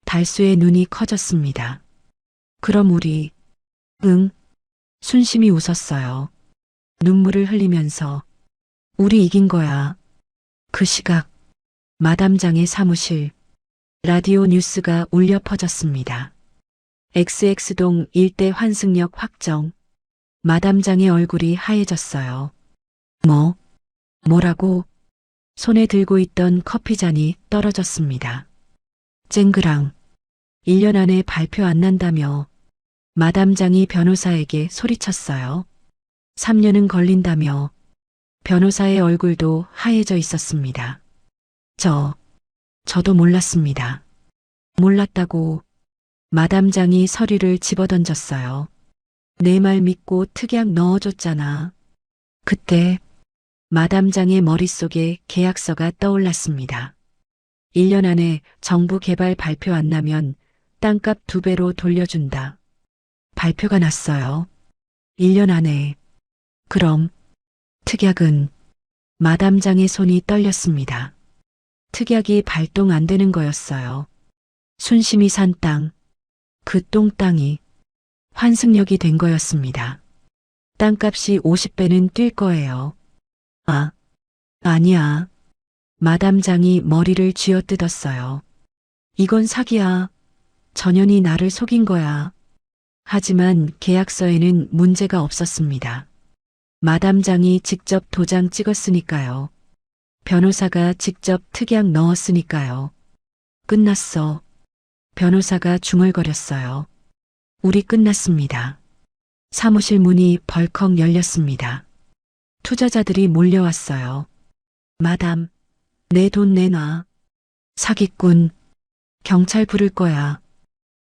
달수의 눈이 커졌습니다. 그럼 우리. 응. 순심이 웃었어요. 눈물을 흘리면서. 우리 이긴 거야. 그 시각. 마담장의 사무실. 라디오 뉴스가 울려 퍼졌습니다. XX동 일대 환승역 확정. 마담장의 얼굴이 하얘졌어요. 뭐라고? 손에 들고 있던 커피잔이 떨어졌습니다. 쨍그랑. 1년 안에 발표 안 난다며. 마담장이 변호사에게 소리쳤어요. 3년은 걸린다며. 변호사의 얼굴도 하얘져 있었습니다. 저도 몰랐습니다. 몰랐다고 마담장이 서류를 집어던졌어요. 내 말 믿고 특약 넣어줬잖아. 그때 마담장의 머릿속에 계약서가 떠올랐습니다. 1년 안에 정부 개발 발표 안 나면 땅값 2배로 돌려준다. 발표가 났어요. 1년 안에. 그럼 특약은 마담장의 손이 떨렸습니다. 특약이 발동 안 되는 거였어요. 순심이 산 땅, 그 똥땅이 환승역이 된 거였습니다. 땅값이 50배는 뛸 거예요. 아니야. 마담장이 머리를 쥐어뜯었어요. 이건 사기야. 전현이 나를 속인 거야. 하지만 계약서에는 문제가 없었습니다. 마담장이 직접 도장 찍었으니까요. 변호사가 직접 특약 넣었으니까요. 끝났어. 변호사가 중얼거렸어요. 우리 끝났습니다. 사무실 문이 벌컥 열렸습니다. 투자자들이 몰려왔어요. 마담, 내 돈 내놔. 사기꾼, 경찰 부를 거야.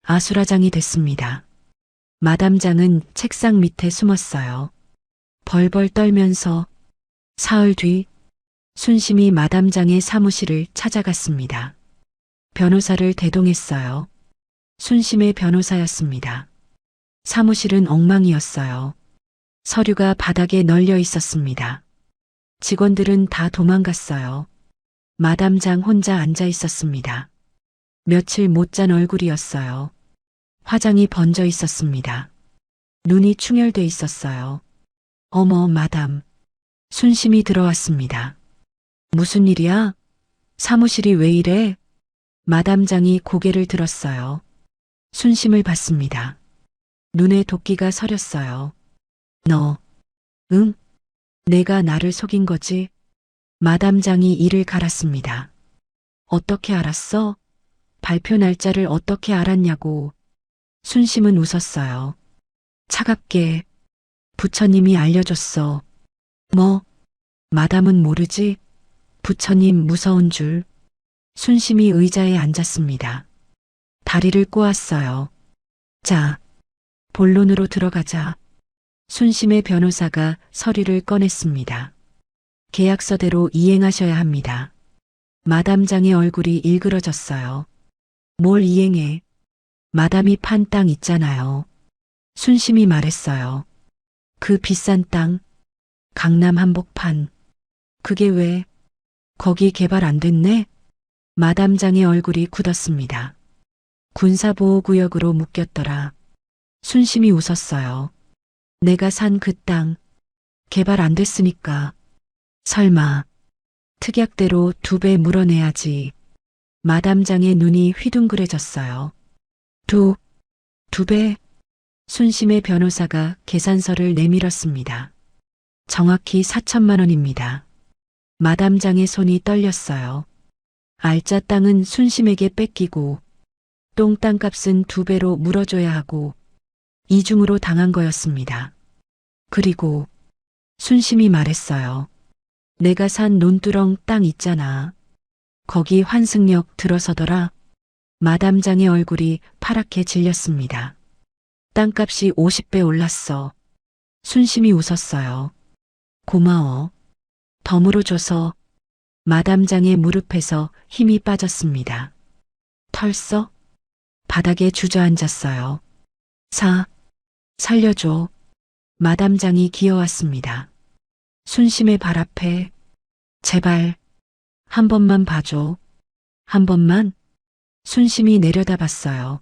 아수라장이 됐습니다. 마담장은 책상 밑에 숨었어요. 벌벌 떨면서 사흘 뒤 순심이 마담장의 사무실을 찾아갔습니다. 변호사를 대동했어요. 순심의 변호사였습니다. 사무실은 엉망이었어요. 서류가 바닥에 널려 있었습니다. 직원들은 다 도망갔어요. 마담장 혼자 앉아 있었습니다. 며칠 못 잔 얼굴이었어요. 화장이 번져 있었습니다. 눈이 충혈돼 있었어요. 어머, 마담. 순심이 들어왔습니다. 무슨 일이야? 사무실이 왜 이래? 마담장이 고개를 들었어요. 순심을 봤습니다. 눈에 도끼가 서렸어요. 너, 응? 내가 나를 속인 거지? 마담장이 이를 갈았습니다. 어떻게 알았어? 발표 날짜를 어떻게 알았냐고. 순심은 웃었어요. 차갑게. 부처님이 알려줬어. 뭐? 마담은 모르지? 부처님 무서운 줄. 순심이 의자에 앉았습니다. 다리를 꼬았어요. 자, 본론으로 들어가자. 순심의 변호사가 서류를 꺼냈습니다. 계약서대로 이행하셔야 합니다. 마담장의 얼굴이 일그러졌어요. 뭘 이행해? 마담이 판 땅 있잖아요. 순심이 말했어요. 그 비싼 땅, 강남 한복판. 그게 왜? 거기 개발 안 됐네? 마담장의 얼굴이 굳었습니다. 군사보호구역으로 묶였더라. 순심이 웃었어요. 내가 산 그 땅, 개발 안 됐으니까. 설마, 특약대로 2배 물어내야지. 마담장의 눈이 휘둥그레졌어요. 2배? 순심의 변호사가 계산서를 내밀었습니다. 정확히 4천만 원입니다. 마담장의 손이 떨렸어요. 알짜 땅은 순심에게 뺏기고 똥 땅값은 2배로 물어줘야 하고 이중으로 당한 거였습니다. 그리고 순심이 말했어요. 내가 산 논두렁 땅 있잖아. 거기 환승역 들어서더라. 마담장의 얼굴이 파랗게 질렸습니다. 땅값이 50배 올랐어. 순심이 웃었어요. 고마워. 덤으로 줘서. 마담장의 무릎에서 힘이 빠졌습니다. 털썩? 바닥에 주저앉았어요. 살려줘. 마담장이 기어왔습니다. 순심의 발 앞에. 제발. 한 번만 봐줘. 한 번만? 순심이 내려다봤어요.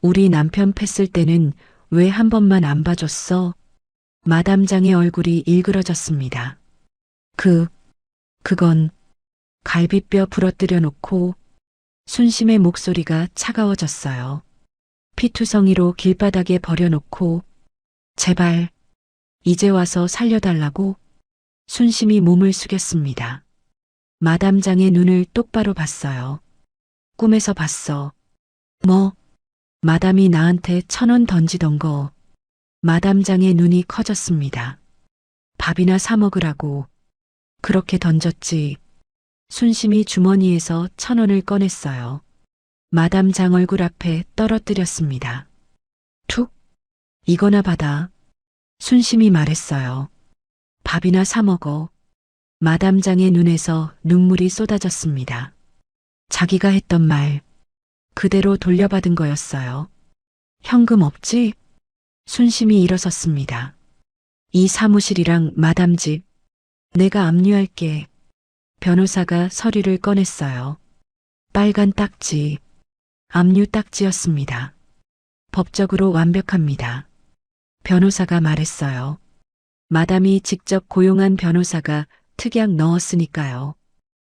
우리 남편 팼을 때는 왜 한 번만 안 봐줬어? 마담장의 얼굴이 일그러졌습니다. 그건 갈비뼈 부러뜨려 놓고. 순심의 목소리가 차가워졌어요. 피투성이로 길바닥에 버려놓고. 제발 이제 와서 살려달라고. 순심이 몸을 숙였습니다. 마담장의 눈을 똑바로 봤어요. 꿈에서 봤어. 뭐? 마담이 나한테 1,000원 던지던 거. 마담장의 눈이 커졌습니다. 밥이나 사 먹으라고. 그렇게 던졌지. 순심이 주머니에서 1,000원을 꺼냈어요. 마담 장 얼굴 앞에 떨어뜨렸습니다. 툭! 이거나 받아. 순심이 말했어요. 밥이나 사 먹어. 마담 장의 눈에서 눈물이 쏟아졌습니다. 자기가 했던 말, 그대로 돌려받은 거였어요. 현금 없지? 순심이 일어섰습니다. 이 사무실이랑 마담 집, 내가 압류할게. 변호사가 서류를 꺼냈어요. 빨간 딱지, 압류 딱지였습니다. 법적으로 완벽합니다. 변호사가 말했어요. 마담이 직접 고용한 변호사가 특약 넣었으니까요.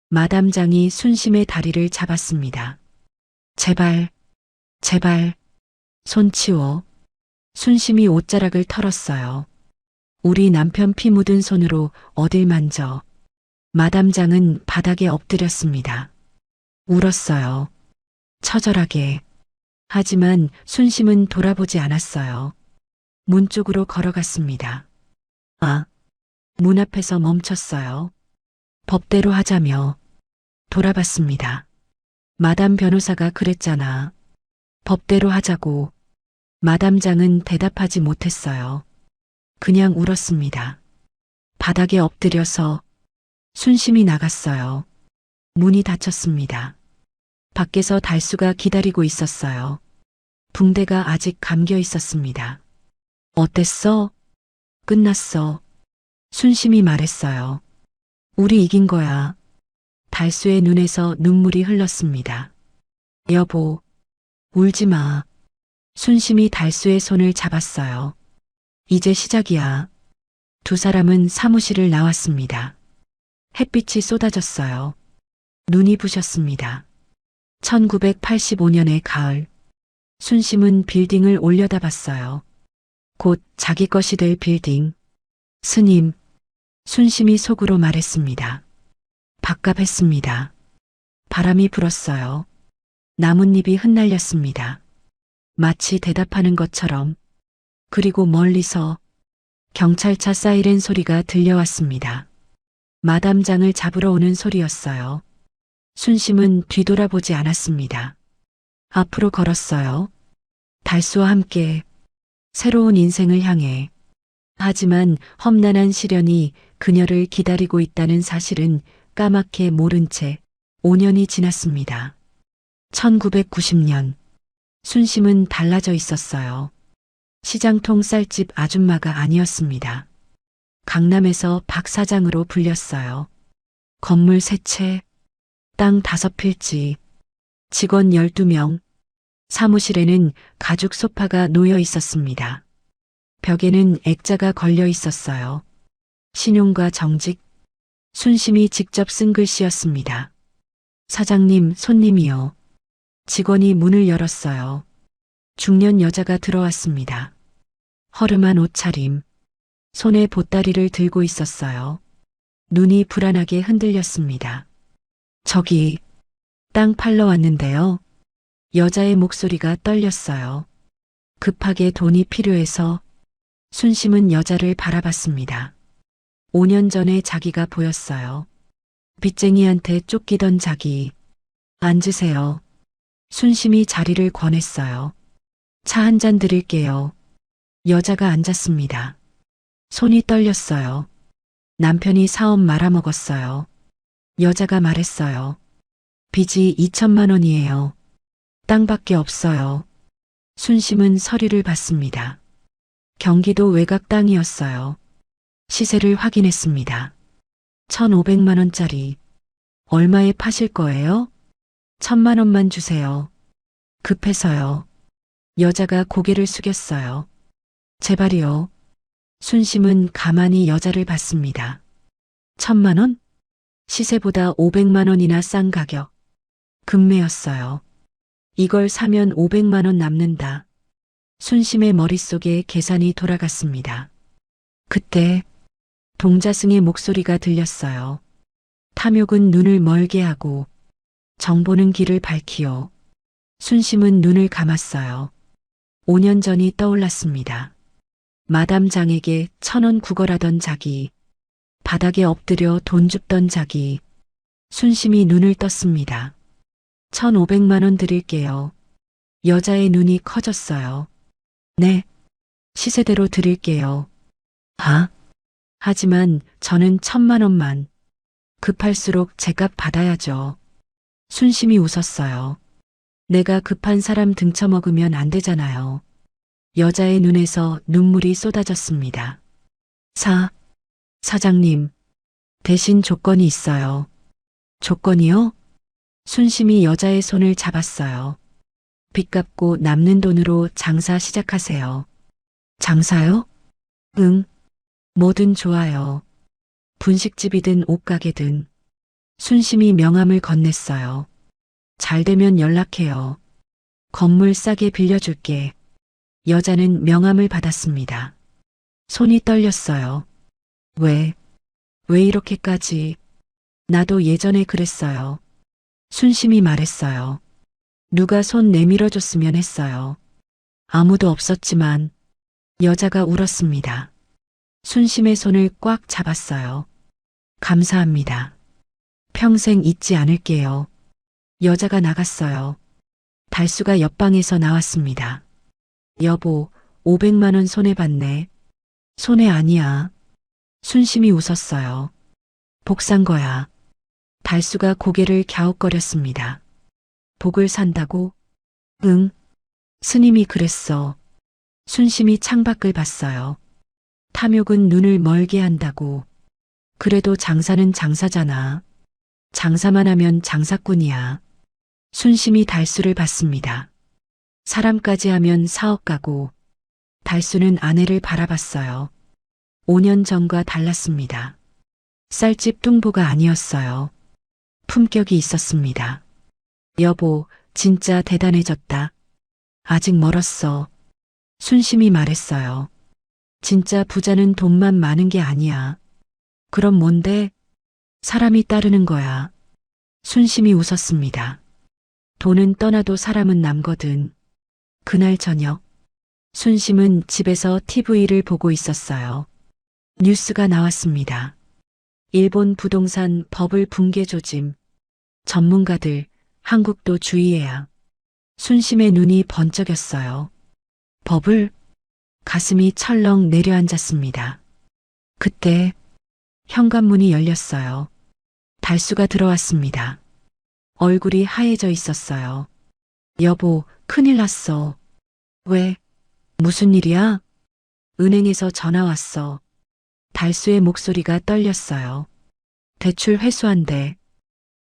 마담 장이 순심의 다리를 잡았습니다. 제발, 제발, 손 치워. 순심이 옷자락을 털었어요. 우리 남편 피 묻은 손으로 어딜 만져. 마담 장은 바닥에 엎드렸습니다. 울었어요. 처절하게. 하지만 순심은 돌아보지 않았어요. 문 쪽으로 걸어갔습니다. 문 앞에서 멈췄어요. 법대로 하자며. 돌아봤습니다. 마담 변호사가 그랬잖아. 법대로 하자고. 마담 장은 대답하지 못했어요. 그냥 울었습니다. 바닥에 엎드려서 순심이 나갔어요. 문이 닫혔습니다. 밖에서 달수가 기다리고 있었어요. 붕대가 아직 감겨 있었습니다. 어땠어? 끝났어. 순심이 말했어요. 우리 이긴 거야. 달수의 눈에서 눈물이 흘렀습니다. 여보, 울지 마. 순심이 달수의 손을 잡았어요. 이제 시작이야. 두 사람은 사무실을 나왔습니다. 햇빛이 쏟아졌어요. 눈이 부셨습니다. 1985년의 가을. 순심은 빌딩을 올려다봤어요. 곧 자기 것이 될 빌딩. 스님, 순심이 속으로 말했습니다. 밥값했습니다. 바람이 불었어요. 나뭇잎이 흩날렸습니다. 마치 대답하는 것처럼. 그리고 멀리서 경찰차 사이렌 소리가 들려왔습니다. 마담 장을 잡으러 오는 소리였어요. 순심은 뒤돌아보지 않았습니다. 앞으로 걸었어요. 달수와 함께 새로운 인생을 향해. 하지만 험난한 시련이 그녀를 기다리고 있다는 사실은 까맣게 모른 채 5년이 지났습니다. 1990년. 순심은 달라져 있었어요. 시장통 쌀집 아줌마가 아니었습니다. 강남에서 박 사장으로 불렸어요. 건물 3채, 땅 5필지, 직원 12명, 사무실에는 가죽 소파가 놓여 있었습니다. 벽에는 액자가 걸려 있었어요. 신용과 정직, 순심이 직접 쓴 글씨였습니다. 사장님, 손님이요. 직원이 문을 열었어요. 중년 여자가 들어왔습니다. 허름한 옷차림, 손에 보따리를 들고 있었어요. 눈이 불안하게 흔들렸습니다. 저기, 땅 팔러 왔는데요. 여자의 목소리가 떨렸어요. 급하게 돈이 필요해서. 순심은 여자를 바라봤습니다. 5년 전에 자기가 보였어요. 빚쟁이한테 쫓기던 자기. 앉으세요. 순심이 자리를 권했어요. 차 한 잔 드릴게요. 여자가 앉았습니다. 손이 떨렸어요. 남편이 사업 말아먹었어요. 여자가 말했어요. 빚이 2천만 원이에요. 땅밖에 없어요. 순심은 서류를 봤습니다. 경기도 외곽 땅이었어요. 시세를 확인했습니다. 1,500만 원짜리. 얼마에 파실 거예요? 1,000만 원만 주세요. 급해서요. 여자가 고개를 숙였어요. 제발이요. 순심은 가만히 여자를 봤습니다. 1,000만 원? 시세보다 500만 원이나 싼 가격. 금매였어요. 이걸 사면 500만 원 남는다. 순심의 머릿속에 계산이 돌아갔습니다. 그때 동자승의 목소리가 들렸어요. 탐욕은 눈을 멀게 하고 정보는 길을 밝히오. 순심은 눈을 감았어요. 5년 전이 떠올랐습니다. 마담 장에게 1,000원 구걸하던 자기. 바닥에 엎드려 돈 줍던 자기. 순심이 눈을 떴습니다. 1,500만 원 드릴게요. 여자의 눈이 커졌어요. 네. 시세대로 드릴게요. 아? 하지만 저는 1,000만 원만. 급할수록 제값 받아야죠. 순심이 웃었어요. 내가 급한 사람 등쳐먹으면 안 되잖아요. 여자의 눈에서 눈물이 쏟아졌습니다. 사장님, 대신 조건이 있어요. 조건이요? 순심이 여자의 손을 잡았어요. 빚 갚고 남는 돈으로 장사 시작하세요. 장사요? 응. 뭐든 좋아요. 분식집이든 옷가게든. 순심이 명함을 건넸어요. 잘 되면 연락해요. 건물 싸게 빌려줄게. 여자는 명함을 받았습니다. 손이 떨렸어요. 왜 이렇게까지? 나도 예전에 그랬어요. 순심이 말했어요. 누가 손 내밀어 줬으면 했어요. 아무도 없었지만 여자가 울었습니다. 순심의 손을 꽉 잡았어요. 감사합니다. 평생 잊지 않을게요. 여자가 나갔어요. 달수가 옆방에서 나왔습니다. 여보, 500만 원 손해봤네. 손해 아니야. 순심이 웃었어요. 복 산 거야. 달수가 고개를 갸웃거렸습니다. 복을 산다고? 응. 스님이 그랬어. 순심이 창밖을 봤어요. 탐욕은 눈을 멀게 한다고. 그래도 장사는 장사잖아. 장사만 하면 장사꾼이야. 순심이 달수를 봤습니다. 사람까지 하면 사업가고. 달수는 아내를 바라봤어요. 5년 전과 달랐습니다. 쌀집 뚱보가 아니었어요. 품격이 있었습니다. 여보, 진짜 대단해졌다. 아직 멀었어. 순심이 말했어요. 진짜 부자는 돈만 많은 게 아니야. 그럼 뭔데? 사람이 따르는 거야. 순심이 웃었습니다. 돈은 떠나도 사람은 남거든. 그날 저녁, 순심은 집에서 TV를 보고 있었어요. 뉴스가 나왔습니다. 일본 부동산 버블 붕괴 조짐. 전문가들, 한국도 주의해야. 순심의 눈이 번쩍였어요. 버블? 가슴이 철렁 내려앉았습니다. 그때 현관문이 열렸어요. 달수가 들어왔습니다. 얼굴이 하얘져 있었어요. 여보, 큰일 났어. 왜? 무슨 일이야? 은행에서 전화 왔어. 달수의 목소리가 떨렸어요. 대출 회수한대.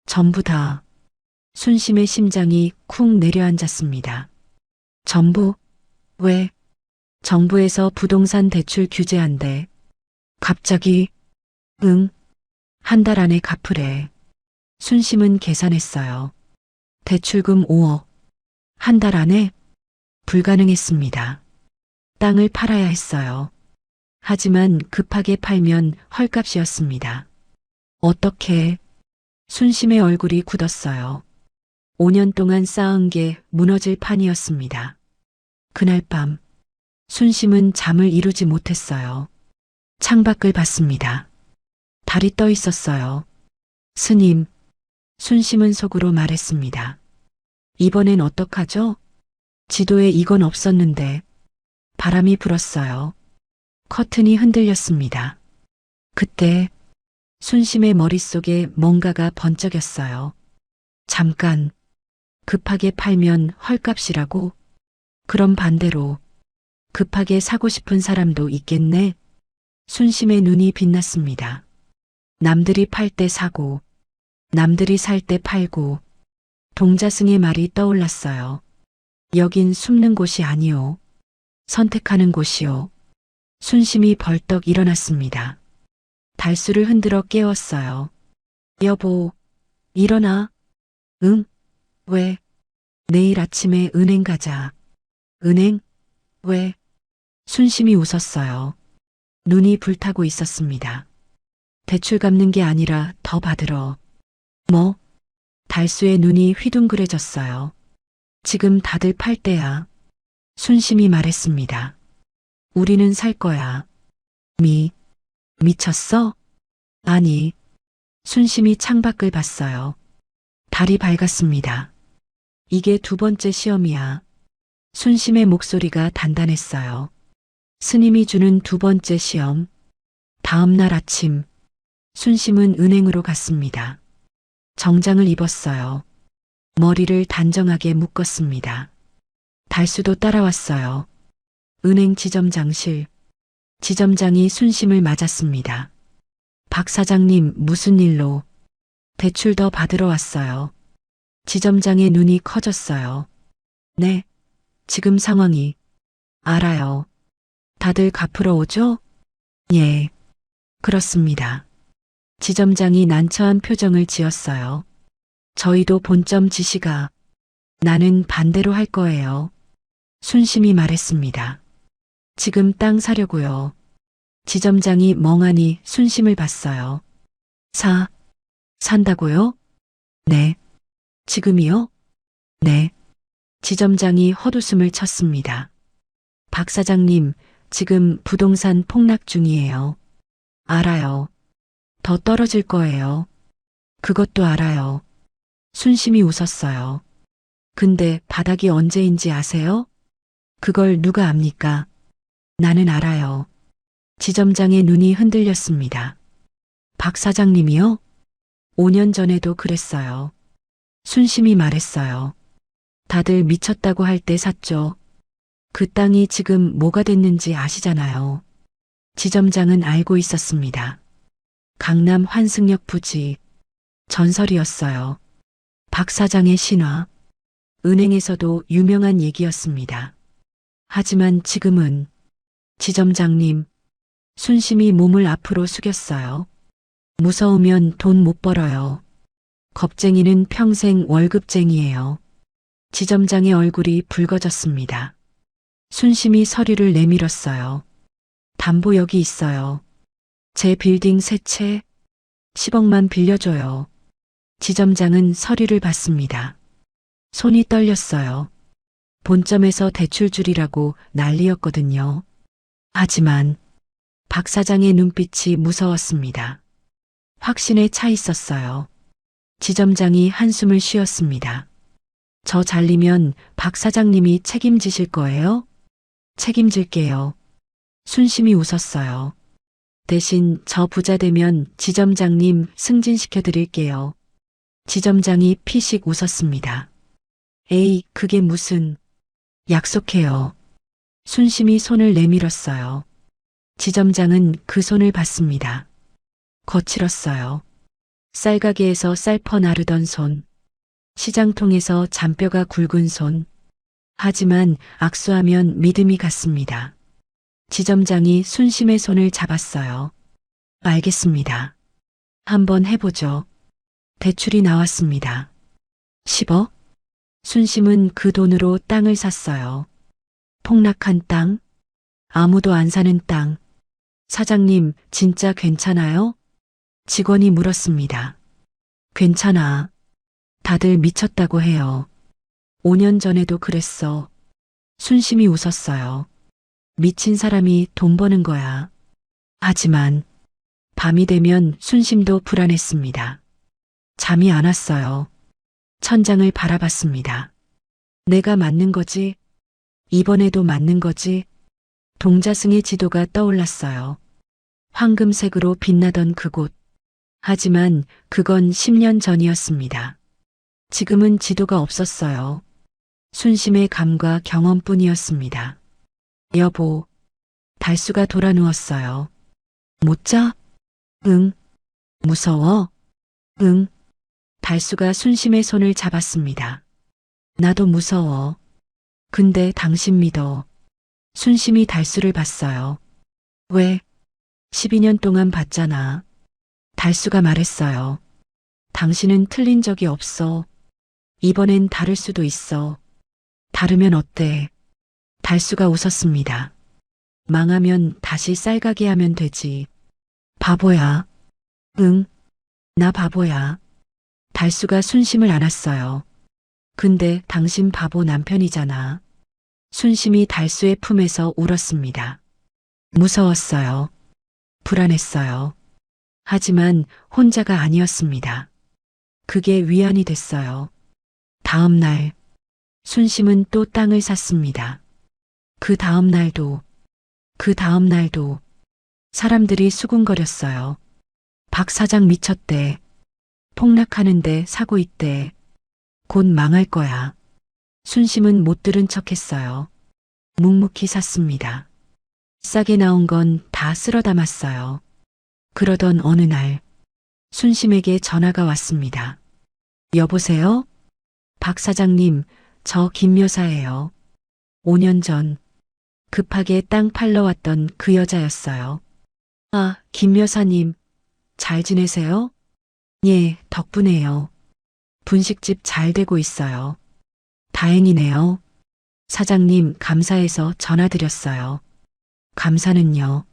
전부 다. 순심의 심장이 쿵 내려앉았습니다. 전부? 왜? 정부에서 부동산 대출 규제한대. 갑자기? 응. 한 달 안에 갚으래. 순심은 계산했어요. 대출금 5억. 한 달 안에? 불가능했습니다. 땅을 팔아야 했어요. 하지만 급하게 팔면 헐값이었습니다. 어떻게? 순심의 얼굴이 굳었어요. 5년 동안 쌓은 게 무너질 판이었습니다. 그날 밤, 순심은 잠을 이루지 못했어요. 창밖을 봤습니다. 달이 떠 있었어요. 스님, 순심은 속으로 말했습니다. 이번엔 어떡하죠? 지도에 이건 없었는데. 바람이 불었어요. 커튼이 흔들렸습니다. 그때 순심의 머릿속에 뭔가가 번쩍였어요. 잠깐, 급하게 팔면 헐값이라고? 그럼 반대로 급하게 사고 싶은 사람도 있겠네? 순심의 눈이 빛났습니다. 남들이 팔 때 사고, 남들이 살 때 팔고, 동자승의 말이 떠올랐어요. 여긴 숨는 곳이 아니오. 선택하는 곳이오. 순심이 벌떡 일어났습니다. 달수를 흔들어 깨웠어요. 여보, 일어나. 응? 왜? 내일 아침에 은행 가자. 은행? 왜? 순심이 웃었어요. 눈이 불타고 있었습니다. 대출 갚는 게 아니라 더 받으러. 뭐? 달수의 눈이 휘둥그레졌어요. 지금 다들 팔 때야. 순심이 말했습니다. 우리는 살 거야. 미쳤어? 아니, 순심이 창밖을 봤어요. 달이 밝았습니다. 이게 두 번째 시험이야. 순심의 목소리가 단단했어요. 스님이 주는 두 번째 시험. 다음 날 아침, 순심은 은행으로 갔습니다. 정장을 입었어요. 머리를 단정하게 묶었습니다. 달수도 따라왔어요. 은행 지점장실. 지점장이 순심을 맞았습니다. 박 사장님, 무슨 일로? 대출 더 받으러 왔어요. 지점장의 눈이 커졌어요. 네, 지금 상황이. 알아요. 다들 갚으러 오죠? 예, 그렇습니다. 지점장이 난처한 표정을 지었어요. 저희도 본점 지시가. 나는 반대로 할 거예요. 순심이 말했습니다. 지금 땅 사려고요. 지점장이 멍하니 순심을 봤어요. 산다고요? 네. 지금이요? 네. 지점장이 헛웃음을 쳤습니다. 박 사장님, 지금 부동산 폭락 중이에요. 알아요. 더 떨어질 거예요. 그것도 알아요. 순심이 웃었어요. 근데 바닥이 언제인지 아세요? 그걸 누가 압니까? 나는 알아요. 지점장의 눈이 흔들렸습니다. 박 사장님이요? 5년 전에도 그랬어요. 순심이 말했어요. 다들 미쳤다고 할 때 샀죠. 그 땅이 지금 뭐가 됐는지 아시잖아요. 지점장은 알고 있었습니다. 강남 환승역 부지. 전설이었어요. 박 사장의 신화. 은행에서도 유명한 얘기였습니다. 하지만 지금은 지점장님, 순심이 몸을 앞으로 숙였어요. 무서우면 돈 못 벌어요. 겁쟁이는 평생 월급쟁이에요. 지점장의 얼굴이 붉어졌습니다. 순심이 서류를 내밀었어요. 담보 여기 있어요. 제 빌딩 세 채 10억만 빌려줘요. 지점장은 서류를 받습니다. 손이 떨렸어요. 본점에서 대출 줄이라고 난리였거든요. 하지만 박 사장의 눈빛이 무서웠습니다. 확신에 차 있었어요. 지점장이 한숨을 쉬었습니다. 저 잘리면 박 사장님이 책임지실 거예요? 책임질게요. 순심이 웃었어요. 대신 저 부자 되면 지점장님 승진시켜 드릴게요. 지점장이 피식 웃었습니다. 에이, 그게 무슨. 약속해요. 순심이 손을 내밀었어요. 지점장은 그 손을 봤습니다. 거칠었어요. 쌀가게에서 쌀퍼 나르던 손. 시장통에서 잔뼈가 굵은 손. 하지만 악수하면 믿음이 갔습니다. 지점장이 순심의 손을 잡았어요. 알겠습니다. 한번 해보죠. 대출이 나왔습니다. 10억? 순심은 그 돈으로 땅을 샀어요. 폭락한 땅, 아무도 안 사는 땅. 사장님, 진짜 괜찮아요? 직원이 물었습니다. 괜찮아. 다들 미쳤다고 해요. 5년 전에도 그랬어. 순심이 웃었어요. 미친 사람이 돈 버는 거야. 하지만 밤이 되면 순심도 불안했습니다. 잠이 안 왔어요. 천장을 바라봤습니다. 내가 맞는 거지? 이번에도 맞는 거지? 동자승의 지도가 떠올랐어요. 황금색으로 빛나던 그곳. 하지만 그건 10년 전이었습니다. 지금은 지도가 없었어요. 순심의 감과 경험뿐이었습니다. 여보, 달수가 돌아 누웠어요. 못 자? 응. 무서워? 응. 달수가 순심의 손을 잡았습니다. 나도 무서워. 근데 당신 믿어. 순심이 달수를 봤어요. 왜? 12년 동안 봤잖아. 달수가 말했어요. 당신은 틀린 적이 없어. 이번엔 다를 수도 있어. 다르면 어때? 달수가 웃었습니다. 망하면 다시 쌀가게 하면 되지. 바보야. 응, 나 바보야. 달수가 순심을 안았어요. 근데 당신 바보 남편이잖아. 순심이 달수의 품에서 울었습니다. 무서웠어요. 불안했어요. 하지만 혼자가 아니었습니다. 그게 위안이 됐어요. 다음 날, 순심은 또 땅을 샀습니다. 그 다음 날도 사람들이 수군거렸어요. 박 사장 미쳤대. 폭락하는데 사고 있대. 곧 망할 거야. 순심은 못 들은 척 했어요. 묵묵히 샀습니다. 싸게 나온 건 다 쓸어 담았어요. 그러던 어느 날, 순심에게 전화가 왔습니다. 여보세요? 박 사장님, 저 김 여사예요. 5년 전 급하게 땅 팔러 왔던 그 여자였어요. 아, 김 여사님, 잘 지내세요? 예, 덕분에요. 분식집 잘 되고 있어요. 다행이네요. 사장님, 감사해서 전화드렸어요. 감사는요.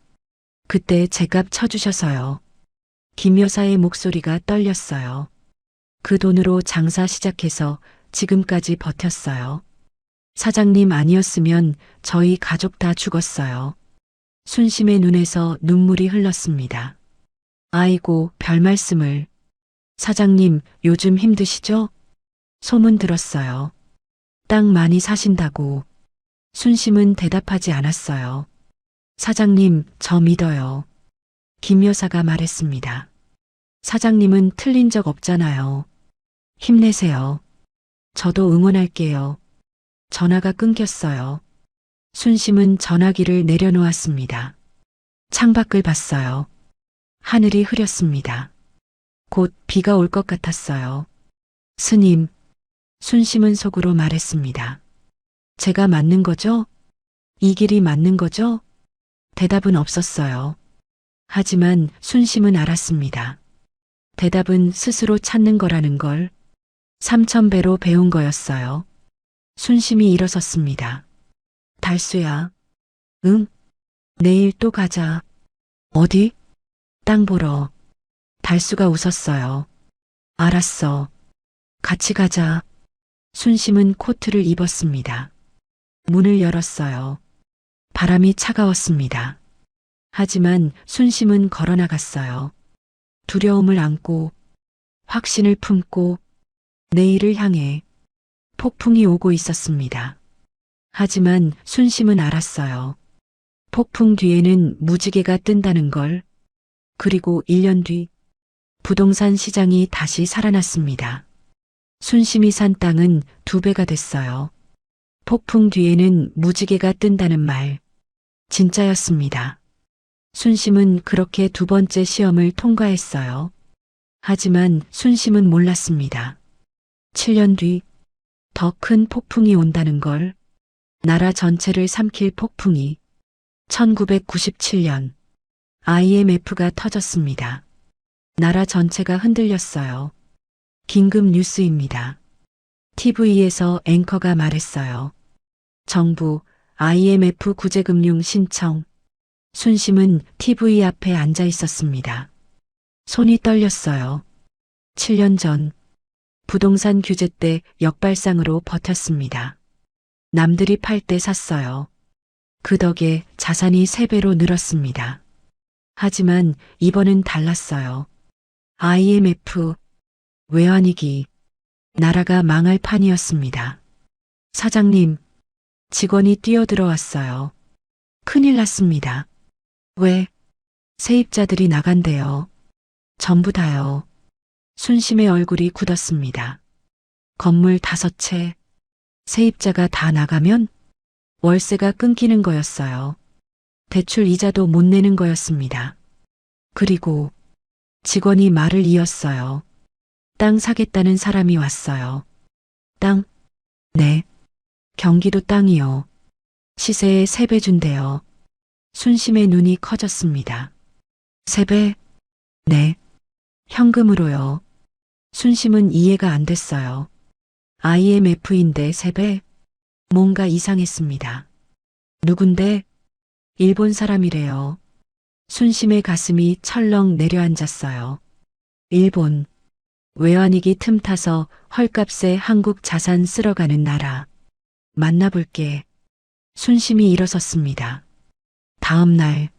그때 제값 쳐주셔서요. 김 여사의 목소리가 떨렸어요. 그 돈으로 장사 시작해서 지금까지 버텼어요. 사장님 아니었으면 저희 가족 다 죽었어요. 순심의 눈에서 눈물이 흘렀습니다. 아이고, 별 말씀을. 사장님, 요즘 힘드시죠? 소문 들었어요. 땅 많이 사신다고. 순심은 대답하지 않았어요. 사장님, 저 믿어요. 김 여사가 말했습니다. 사장님은 틀린 적 없잖아요. 힘내세요. 저도 응원할게요. 전화가 끊겼어요. 순심은 전화기를 내려놓았습니다. 창밖을 봤어요. 하늘이 흐렸습니다. 곧 비가 올 것 같았어요. 스님, 순심은 속으로 말했습니다. 제가 맞는 거죠? 이 길이 맞는 거죠? 대답은 없었어요. 하지만 순심은 알았습니다. 대답은 스스로 찾는 거라는 걸 3000배로 배운 거였어요. 순심이 일어섰습니다. 달수야. 응? 내일 또 가자. 어디? 땅 보러. 달수가 웃었어요. 알았어. 같이 가자. 순심은 코트를 입었습니다. 문을 열었어요. 바람이 차가웠습니다. 하지만 순심은 걸어나갔어요. 두려움을 안고, 확신을 품고, 내일을 향해 폭풍이 오고 있었습니다. 하지만 순심은 알았어요. 폭풍 뒤에는 무지개가 뜬다는 걸. 그리고 1년 뒤, 부동산 시장이 다시 살아났습니다. 순심이 산 땅은 2배가 됐어요. 폭풍 뒤에는 무지개가 뜬다는 말, 진짜였습니다. 순심은 그렇게 2번째 시험을 통과했어요. 하지만 순심은 몰랐습니다. 7년 뒤, 더 큰 폭풍이 온다는 걸. 나라 전체를 삼킬 폭풍이. 1997년, IMF가 터졌습니다. 나라 전체가 흔들렸어요. 긴급 뉴스입니다. TV에서 앵커가 말했어요. 정부, IMF 구제금융 신청. 순심은 TV 앞에 앉아 있었습니다. 손이 떨렸어요. 7년 전, 부동산 규제 때 역발상으로 버텼습니다. 남들이 팔 때 샀어요. 그 덕에 자산이 3배로 늘었습니다. 하지만 이번은 달랐어요. IMF, 외환위기, 나라가 망할 판이었습니다. 사장님, 직원이 뛰어들어왔어요. 큰일 났습니다. 왜? 세입자들이 나간대요. 전부 다요. 순심의 얼굴이 굳었습니다. 건물 5채, 세입자가 다 나가면 월세가 끊기는 거였어요. 대출 이자도 못 내는 거였습니다. 그리고 직원이 말을 이었어요. 땅 사겠다는 사람이 왔어요. 땅? 네. 경기도 땅이요. 시세의 3배 준대요. 순심의 눈이 커졌습니다. 3배? 네. 현금으로요. 순심은 이해가 안 됐어요. IMF인데 3배? 뭔가 이상했습니다. 누군데? 일본 사람이래요. 순심의 가슴이 철렁 내려앉았어요. 일본. 외환위기 틈타서 헐값에 한국 자산 쓸어가는 나라. 만나볼게. 순심이 일어섰습니다. 다음 날,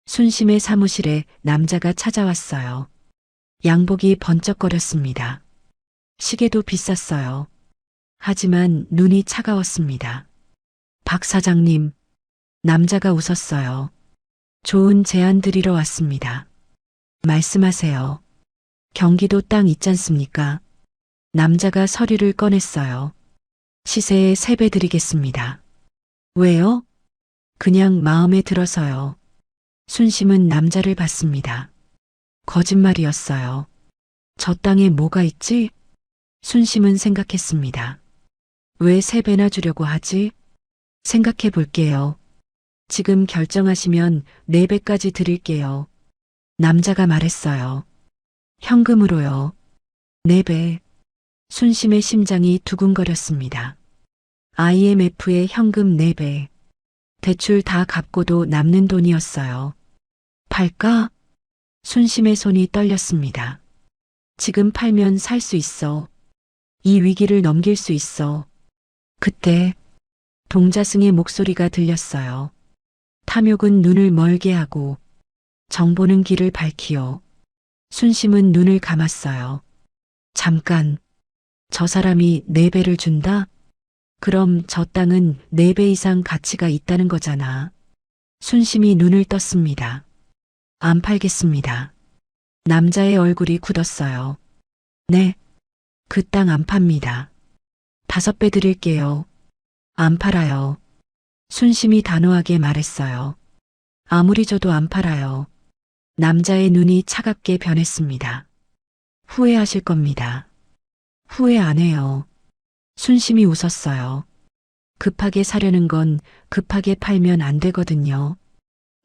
순심의 사무실에 남자가 찾아왔어요. 양복이 번쩍거렸습니다. 시계도 비쌌어요. 하지만 눈이 차가웠습니다. 박 사장님, 남자가 웃었어요. 좋은 제안 드리러 왔습니다. 말씀하세요. 경기도 땅 있잖습니까? 남자가 서류를 꺼냈어요. 시세의 3배 드리겠습니다. 왜요? 그냥 마음에 들어서요. 순심은 남자를 봤습니다. 거짓말이었어요. 저 땅에 뭐가 있지? 순심은 생각했습니다. 왜 3배나 주려고 하지? 생각해 볼게요. 지금 결정하시면 4배까지 드릴게요. 남자가 말했어요. 현금으로요. 4배. 순심의 심장이 두근거렸습니다. IMF의 현금 4배. 대출 다 갚고도 남는 돈이었어요. 팔까? 순심의 손이 떨렸습니다. 지금 팔면 살 수 있어. 이 위기를 넘길 수 있어. 그때 동자승의 목소리가 들렸어요. 탐욕은 눈을 멀게 하고 정보는 길을 밝히요. 순심은 눈을 감았어요. 잠깐, 저 사람이 4배를 준다? 그럼 저 땅은 4배 이상 가치가 있다는 거잖아. 순심이 눈을 떴습니다. 안 팔겠습니다. 남자의 얼굴이 굳었어요. 네, 그 땅 안 팝니다. 5배 드릴게요. 안 팔아요. 순심이 단호하게 말했어요. 아무리 줘도 안 팔아요. 남자의 눈이 차갑게 변했습니다. 후회하실 겁니다. 후회 안 해요. 순심이 웃었어요. 급하게 사려는 건 급하게 팔면 안 되거든요.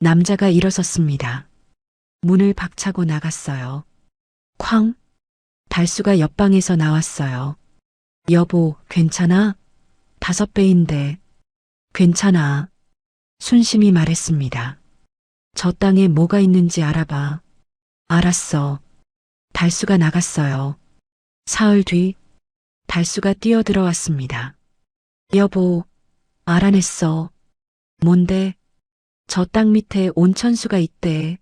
남자가 일어섰습니다. 문을 박차고 나갔어요. 쾅! 달수가 옆방에서 나왔어요. 여보, 괜찮아? 5배인데. 괜찮아. 순심이 말했습니다. 저 땅에 뭐가 있는지 알아봐. 알았어. 달수가 나갔어요. 사흘 뒤, 달수가 뛰어들어왔습니다. 여보, 알아냈어. 뭔데? 저 땅 밑에 온천수가 있대.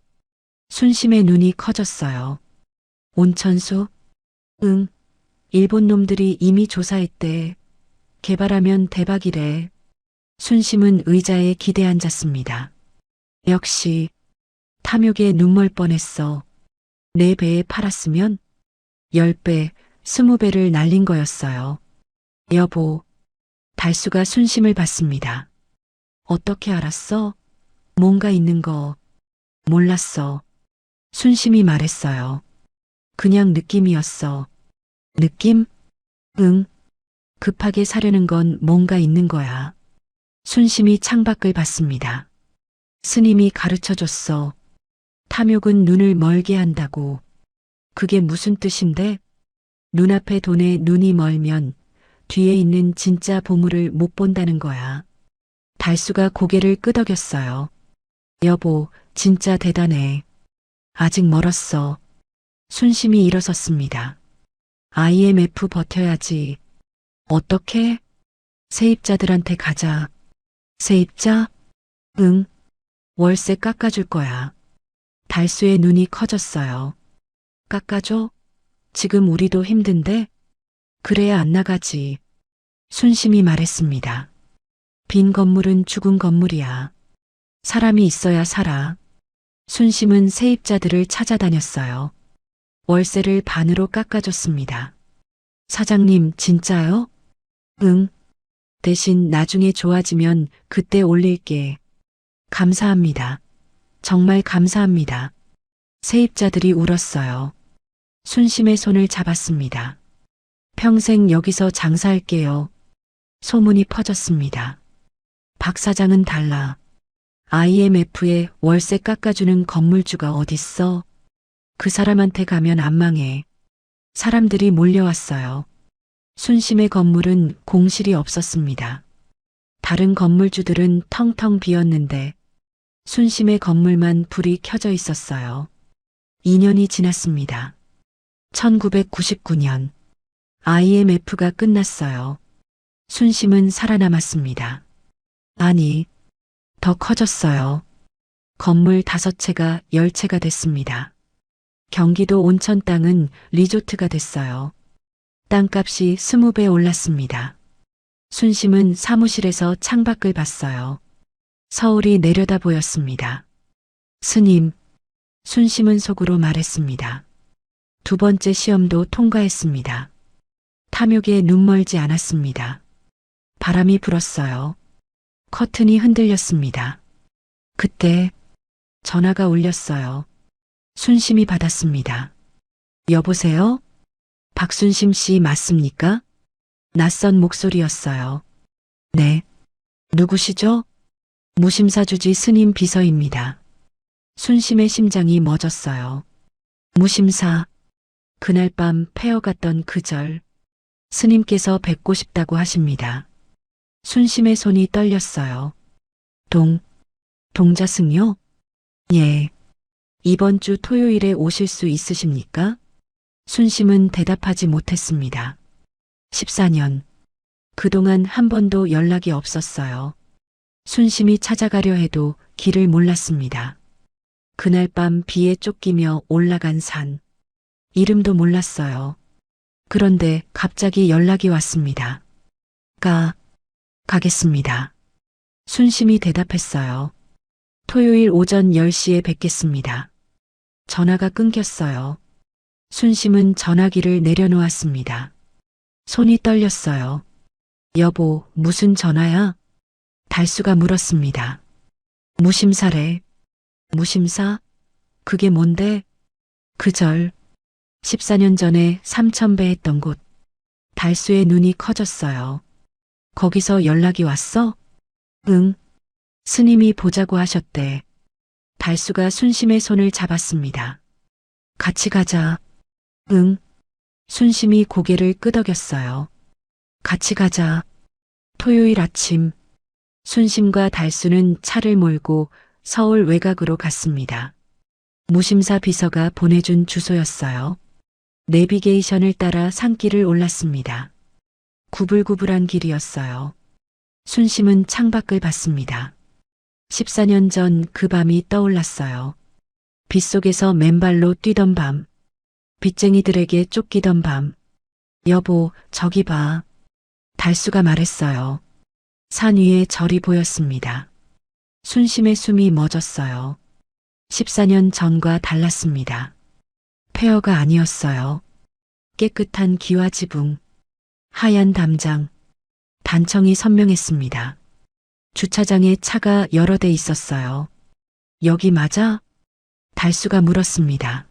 순심의 눈이 커졌어요. 온천수? 응. 일본 놈들이 이미 조사했대. 개발하면 대박이래. 순심은 의자에 기대 앉았습니다. 역시 탐욕에 눈멀 뻔했어. 4배에 팔았으면 10배, 20배를 날린 거였어요. 여보, 달수가 순심을 봤습니다. 어떻게 알았어? 뭔가 있는 거. 몰랐어. 순심이 말했어요. 그냥 느낌이었어. 느낌? 응. 급하게 사려는 건 뭔가 있는 거야. 순심이 창밖을 봤습니다. 스님이 가르쳐줬어. 탐욕은 눈을 멀게 한다고. 그게 무슨 뜻인데? 눈앞의 돈에 눈이 멀면 뒤에 있는 진짜 보물을 못 본다는 거야. 달수가 고개를 끄덕였어요. 여보, 진짜 대단해. 아직 멀었어. 순심이 일어섰습니다. IMF 버텨야지. 어떻게? 세입자들한테 가자. 세입자? 응. 월세 깎아줄 거야. 달수의 눈이 커졌어요. 깎아줘? 지금 우리도 힘든데? 그래야 안 나가지. 순심이 말했습니다. 빈 건물은 죽은 건물이야. 사람이 있어야 살아. 순심은 세입자들을 찾아다녔어요. 월세를 반으로 깎아줬습니다. 사장님, 진짜요? 응. 대신 나중에 좋아지면 그때 올릴게. 감사합니다. 정말 감사합니다. 세입자들이 울었어요. 순심의 손을 잡았습니다. 평생 여기서 장사할게요. 소문이 퍼졌습니다. 박 사장은 달라. IMF에 월세 깎아주는 건물주가 어딨어? 그 사람한테 가면 안 망해. 사람들이 몰려왔어요. 순심의 건물은 공실이 없었습니다. 다른 건물주들은 텅텅 비었는데 순심의 건물만 불이 켜져 있었어요. 2년이 지났습니다. 1999년 IMF가 끝났어요. 순심은 살아남았습니다. 아니, 더 커졌어요. 건물 5채가 10채가 됐습니다. 경기도 온천 땅은 리조트가 됐어요. 땅값이 20배 올랐습니다. 순심은 사무실에서 창밖을 봤어요. 서울이 내려다 보였습니다. 스님, 순심은 속으로 말했습니다. 2번째 시험도 통과했습니다. 탐욕에 눈멀지 않았습니다. 바람이 불었어요. 커튼이 흔들렸습니다. 그때 전화가 울렸어요. 순심이 받았습니다. 여보세요? 박순심 씨 맞습니까? 낯선 목소리였어요. 네. 누구시죠? 무심사주지 스님 비서입니다. 순심의 심장이 멎었어요. 무심사. 그날 밤 패어갔던 그 절. 스님께서 뵙고 싶다고 하십니다. 순심의 손이 떨렸어요. 동자승요? 예. 이번 주 토요일에 오실 수 있으십니까? 순심은 대답하지 못했습니다. 14년. 그동안 한 번도 연락이 없었어요. 순심이 찾아가려 해도 길을 몰랐습니다. 그날 밤 비에 쫓기며 올라간 산. 이름도 몰랐어요. 그런데 갑자기 연락이 왔습니다. 가겠습니다. 순심이 대답했어요. 토요일 오전 10시에 뵙겠습니다. 전화가 끊겼어요. 순심은 전화기를 내려놓았습니다. 손이 떨렸어요. 여보, 무슨 전화야? 달수가 물었습니다. 무심사래. 무심사? 그게 뭔데? 그 절. 14년 전에 삼천배 했던 곳. 달수의 눈이 커졌어요. 거기서 연락이 왔어? 응. 스님이 보자고 하셨대. 달수가 순심의 손을 잡았습니다. 같이 가자. 응. 순심이 고개를 끄덕였어요. 같이 가자. 토요일 아침. 순심과 달수는 차를 몰고 서울 외곽으로 갔습니다. 무심사 비서가 보내준 주소였어요. 내비게이션을 따라 산길을 올랐습니다. 구불구불한 길이었어요. 순심은 창밖을 봤습니다. 14년 전 그 밤이 떠올랐어요. 빗속에서 맨발로 뛰던 밤. 빚쟁이들에게 쫓기던 밤. 여보, 저기 봐. 달수가 말했어요. 산 위에 절이 보였습니다. 순심의 숨이 멎었어요. 14년 전과 달랐습니다. 폐허가 아니었어요. 깨끗한 기와 지붕, 하얀 담장, 단청이 선명했습니다. 주차장에 차가 여러 대 있었어요. 여기 맞아? 달수가 물었습니다.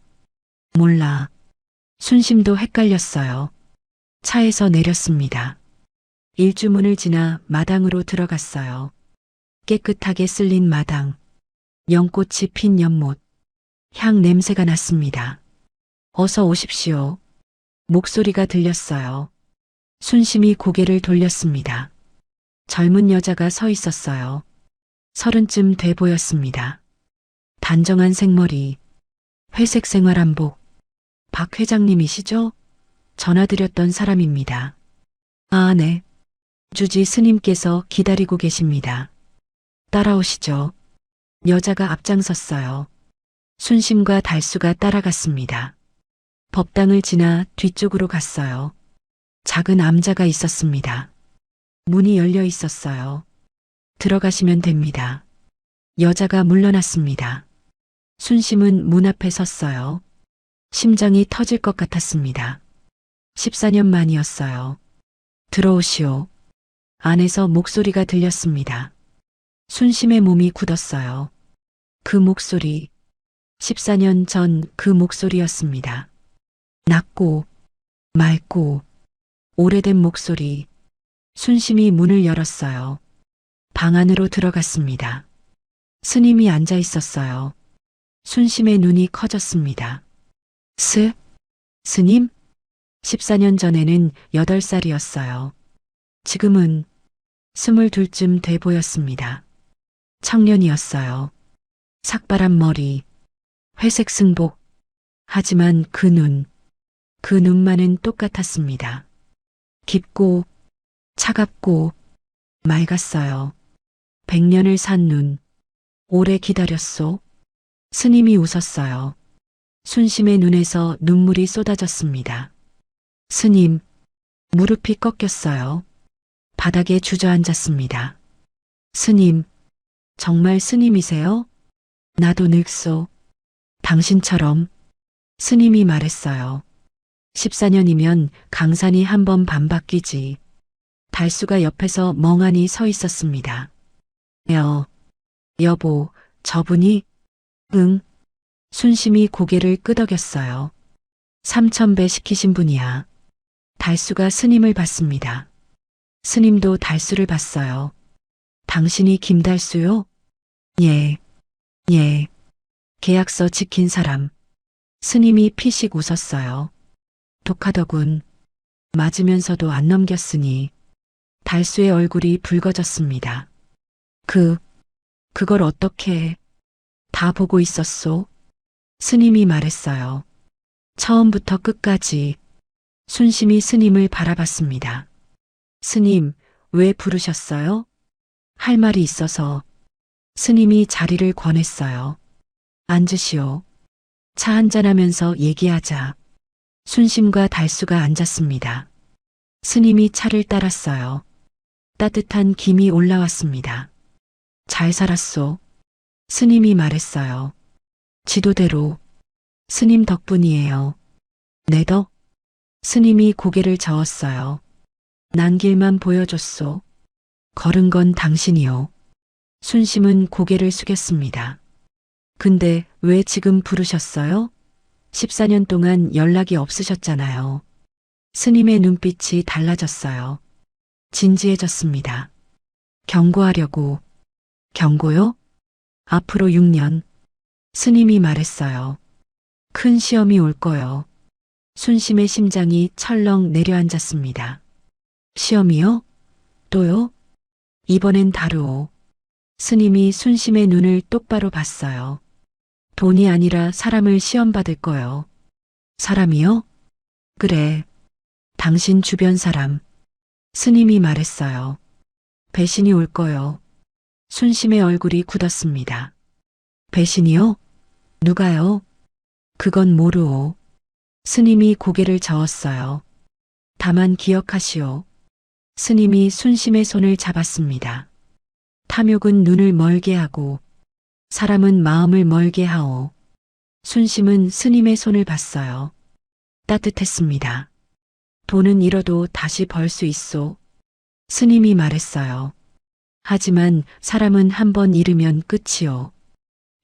몰라. 순심도 헷갈렸어요. 차에서 내렸습니다. 일주문을 지나 마당으로 들어갔어요. 깨끗하게 쓸린 마당, 연꽃이 핀 연못, 향 냄새가 났습니다. 어서 오십시오. 목소리가 들렸어요. 순심이 고개를 돌렸습니다. 젊은 여자가 서 있었어요. 30쯤 돼 보였습니다. 단정한 생머리, 회색 생활한복. 박 회장님이시죠? 전화드렸던 사람입니다. 아, 네. 주지 스님께서 기다리고 계십니다. 따라오시죠. 여자가 앞장섰어요. 순심과 달수가 따라갔습니다. 법당을 지나 뒤쪽으로 갔어요. 작은 암자가 있었습니다. 문이 열려 있었어요. 들어가시면 됩니다. 여자가 물러났습니다. 순심은 문 앞에 섰어요. 심장이 터질 것 같았습니다. 14년 만이었어요. 들어오시오. 안에서 목소리가 들렸습니다. 순심의 몸이 굳었어요. 그 목소리, 14년 전 그 목소리였습니다. 낮고, 맑고, 오래된 목소리. 순심이 문을 열었어요. 방 안으로 들어갔습니다. 스님이 앉아 있었어요. 순심의 눈이 커졌습니다. 스님? 14년 전에는 8살이었어요. 지금은 22쯤 돼 보였습니다. 청년이었어요. 삭발한 머리, 회색 승복. 하지만 그 눈만은 똑같았습니다. 깊고, 차갑고, 맑았어요. 100년을 산 눈, 오래 기다렸소. 스님이 웃었어요. 순심의 눈에서 눈물이 쏟아졌습니다. 스님, 무릎이 꺾였어요. 바닥에 주저앉았습니다. 스님, 정말 스님이세요? 나도 늙소. 당신처럼. 스님이 말했어요. 14년이면 강산이 한 번 반바뀌지. 달수가 옆에서 멍하니 서 있었습니다. 여보, 저분이? 응. 순심이 고개를 끄덕였어요. 3000배 시키신 분이야. 달수가 스님을 봤습니다. 스님도 달수를 봤어요. 당신이 김달수요? 예. 계약서 지킨 사람. 스님이 피식 웃었어요. 독하더군. 맞으면서도 안 넘겼으니. 달수의 얼굴이 붉어졌습니다. 그걸 어떻게 해? 다 보고 있었소. 스님이 말했어요. 처음부터 끝까지. 순심이 스님을 바라봤습니다. 스님, 왜 부르셨어요? 할 말이 있어서. 스님이 자리를 권했어요. 앉으시오. 차 한잔하면서 얘기하자. 순심과 달수가 앉았습니다. 스님이 차를 따랐어요. 따뜻한 김이 올라왔습니다. 잘 살았소. 스님이 말했어요. 지도대로. 스님 덕분이에요. 내 덕? 스님이 고개를 저었어요. 난 길만 보여줬소. 걸은 건 당신이요. 순심은 고개를 숙였습니다. 근데 왜 지금 부르셨어요? 14년 동안 연락이 없으셨잖아요. 스님의 눈빛이 달라졌어요. 진지해졌습니다. 경고하려고. 경고요? 앞으로 6년. 스님이 말했어요. 큰 시험이 올 거요. 순심의 심장이 철렁 내려앉았습니다. 시험이요? 또요? 이번엔 다르오. 스님이 순심의 눈을 똑바로 봤어요. 돈이 아니라 사람을 시험받을 거요. 사람이요? 그래. 당신 주변 사람. 스님이 말했어요. 배신이 올 거요. 순심의 얼굴이 굳었습니다. 배신이요? 누가요? 그건 모르오. 스님이 고개를 저었어요. 다만 기억하시오. 스님이 순심의 손을 잡았습니다. 탐욕은 눈을 멀게 하고 사람은 마음을 멀게 하오. 순심은 스님의 손을 봤어요. 따뜻했습니다. 돈은 잃어도 다시 벌 수 있소. 스님이 말했어요. 하지만 사람은 한 번 잃으면 끝이오.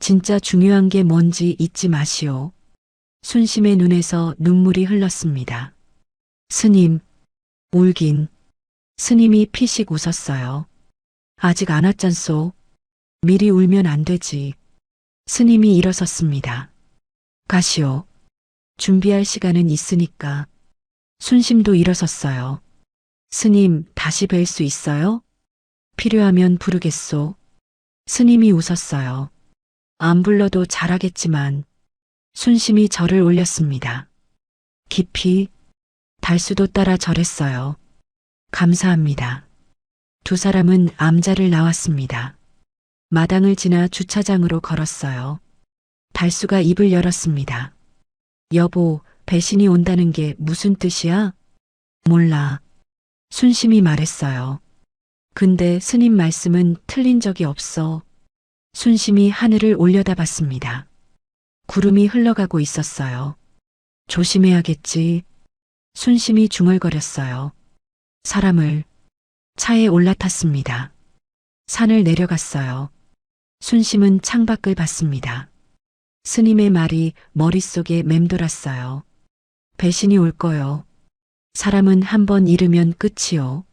진짜 중요한 게 뭔지 잊지 마시오. 순심의 눈에서 눈물이 흘렀습니다. 스님, 울긴. 스님이 피식 웃었어요. 아직 안 왔잖소. 미리 울면 안 되지. 스님이 일어섰습니다. 가시오. 준비할 시간은 있으니까. 순심도 일어섰어요. 스님, 다시 뵐 수 있어요? 필요하면 부르겠소. 스님이 웃었어요. 안 불러도 잘하겠지만. 순심이 절을 올렸습니다. 깊이. 달수도 따라 절했어요. 감사합니다. 두 사람은 암자를 나왔습니다. 마당을 지나 주차장으로 걸었어요. 달수가 입을 열었습니다. 여보, 배신이 온다는 게 무슨 뜻이야? 몰라. 순심이 말했어요. 근데 스님 말씀은 틀린 적이 없어. 순심이 하늘을 올려다봤습니다. 구름이 흘러가고 있었어요. 조심해야겠지. 순심이 중얼거렸어요. 사람을. 차에 올라탔습니다. 산을 내려갔어요. 순심은 창밖을 봤습니다. 스님의 말이 머릿속에 맴돌았어요. 배신이 올 거요. 사람은 한 번 잃으면 끝이요.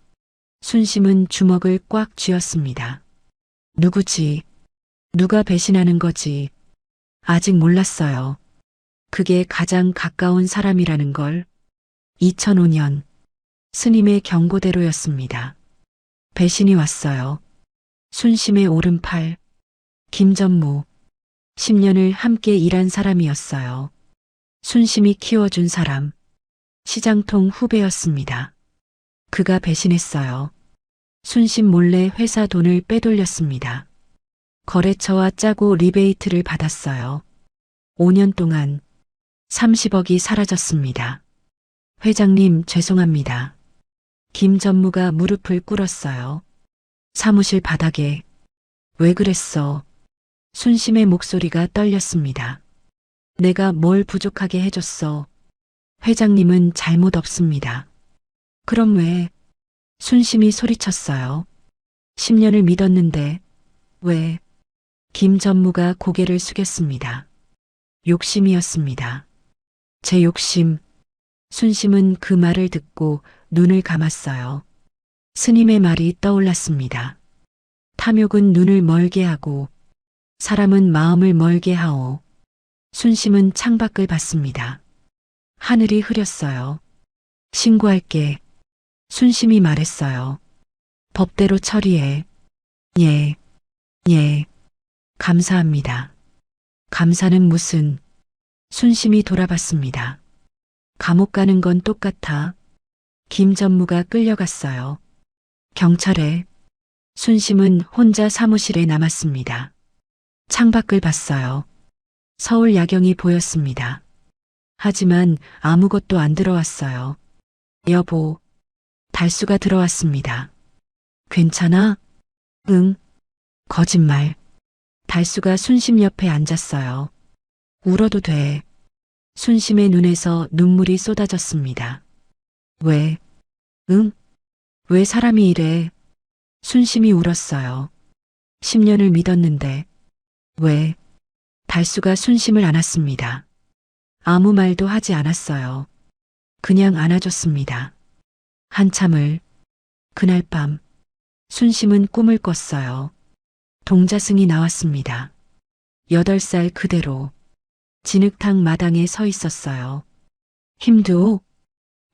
순심은 주먹을 꽉 쥐었습니다. 누구지? 누가 배신하는 거지? 아직 몰랐어요. 그게 가장 가까운 사람이라는 걸. 2005년 스님의 경고대로였습니다. 배신이 왔어요. 순심의 오른팔. 김전무. 10년을 함께 일한 사람이었어요. 순심이 키워준 사람. 시장통 후배였습니다. 그가 배신했어요. 순심 몰래 회사 돈을 빼돌렸습니다. 거래처와 짜고 리베이트를 받았어요. 5년 동안 30억이 사라졌습니다. 회장님, 죄송합니다. 김 전무가 무릎을 꿇었어요. 사무실 바닥에. 왜 그랬어? 순심의 목소리가 떨렸습니다. 내가 뭘 부족하게 해줬어? 회장님은 잘못 없습니다. 그럼 왜? 순심이 소리쳤어요. 10년을 믿었는데 왜? 김 전무가 고개를 숙였습니다. 욕심이었습니다. 제 욕심. 순심은 그 말을 듣고 눈을 감았어요. 스님의 말이 떠올랐습니다. 탐욕은 눈을 멀게 하고 사람은 마음을 멀게 하오. 순심은 창밖을 봤습니다. 하늘이 흐렸어요. 신고할게. 순심이 말했어요. 법대로 처리해. 예. 예. 감사합니다. 감사는 무슨. 순심이 돌아봤습니다. 감옥 가는 건 똑같아. 김 전무가 끌려갔어요. 경찰에. 순심은 혼자 사무실에 남았습니다. 창밖을 봤어요. 서울 야경이 보였습니다. 하지만 아무것도 안 들어왔어요. 여보. 달수가 들어왔습니다. 괜찮아? 응. 거짓말. 달수가 순심 옆에 앉았어요. 울어도 돼. 순심의 눈에서 눈물이 쏟아졌습니다. 왜? 응? 왜 사람이 이래? 순심이 울었어요. 10년을 믿었는데. 왜? 달수가 순심을 안았습니다. 아무 말도 하지 않았어요. 그냥 안아줬습니다. 한참을. 그날 밤. 순심은 꿈을 꿨어요. 동자승이 나왔습니다. 8살 그대로. 진흙탕 마당에 서 있었어요. 힘도?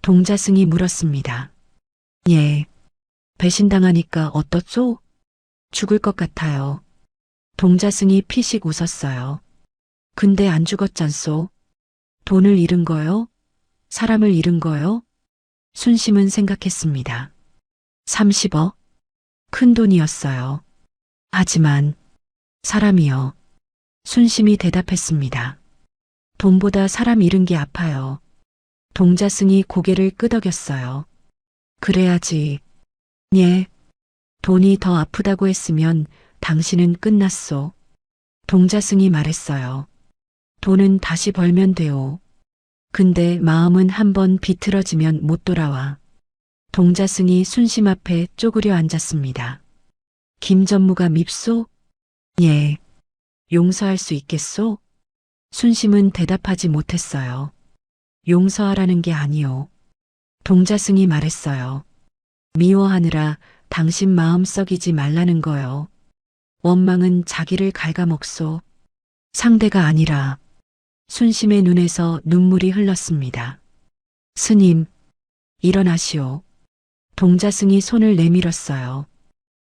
동자승이 물었습니다. 예. 배신당하니까 어떻소? 죽을 것 같아요. 동자승이 피식 웃었어요. 근데 안 죽었잖소? 돈을 잃은 거요? 사람을 잃은 거요? 순심은 생각했습니다. 30억? 큰 돈이었어요. 하지만 사람이요. 순심이 대답했습니다. 돈보다 사람 잃은 게 아파요. 동자승이 고개를 끄덕였어요. 그래야지. 예. 돈이 더 아프다고 했으면 당신은 끝났소. 동자승이 말했어요. 돈은 다시 벌면 돼요. 근데 마음은 한번 비틀어지면 못 돌아와. 동자승이 순심 앞에 쪼그려 앉았습니다. 김 전무가 밉소? 예. 용서할 수 있겠소? 순심은 대답하지 못했어요. 용서하라는 게 아니요. 동자승이 말했어요. 미워하느라 당신 마음 썩이지 말라는 거요. 원망은 자기를 갉아먹소. 상대가 아니라. 순심의 눈에서 눈물이 흘렀습니다. 스님, 일어나시오. 동자승이 손을 내밀었어요.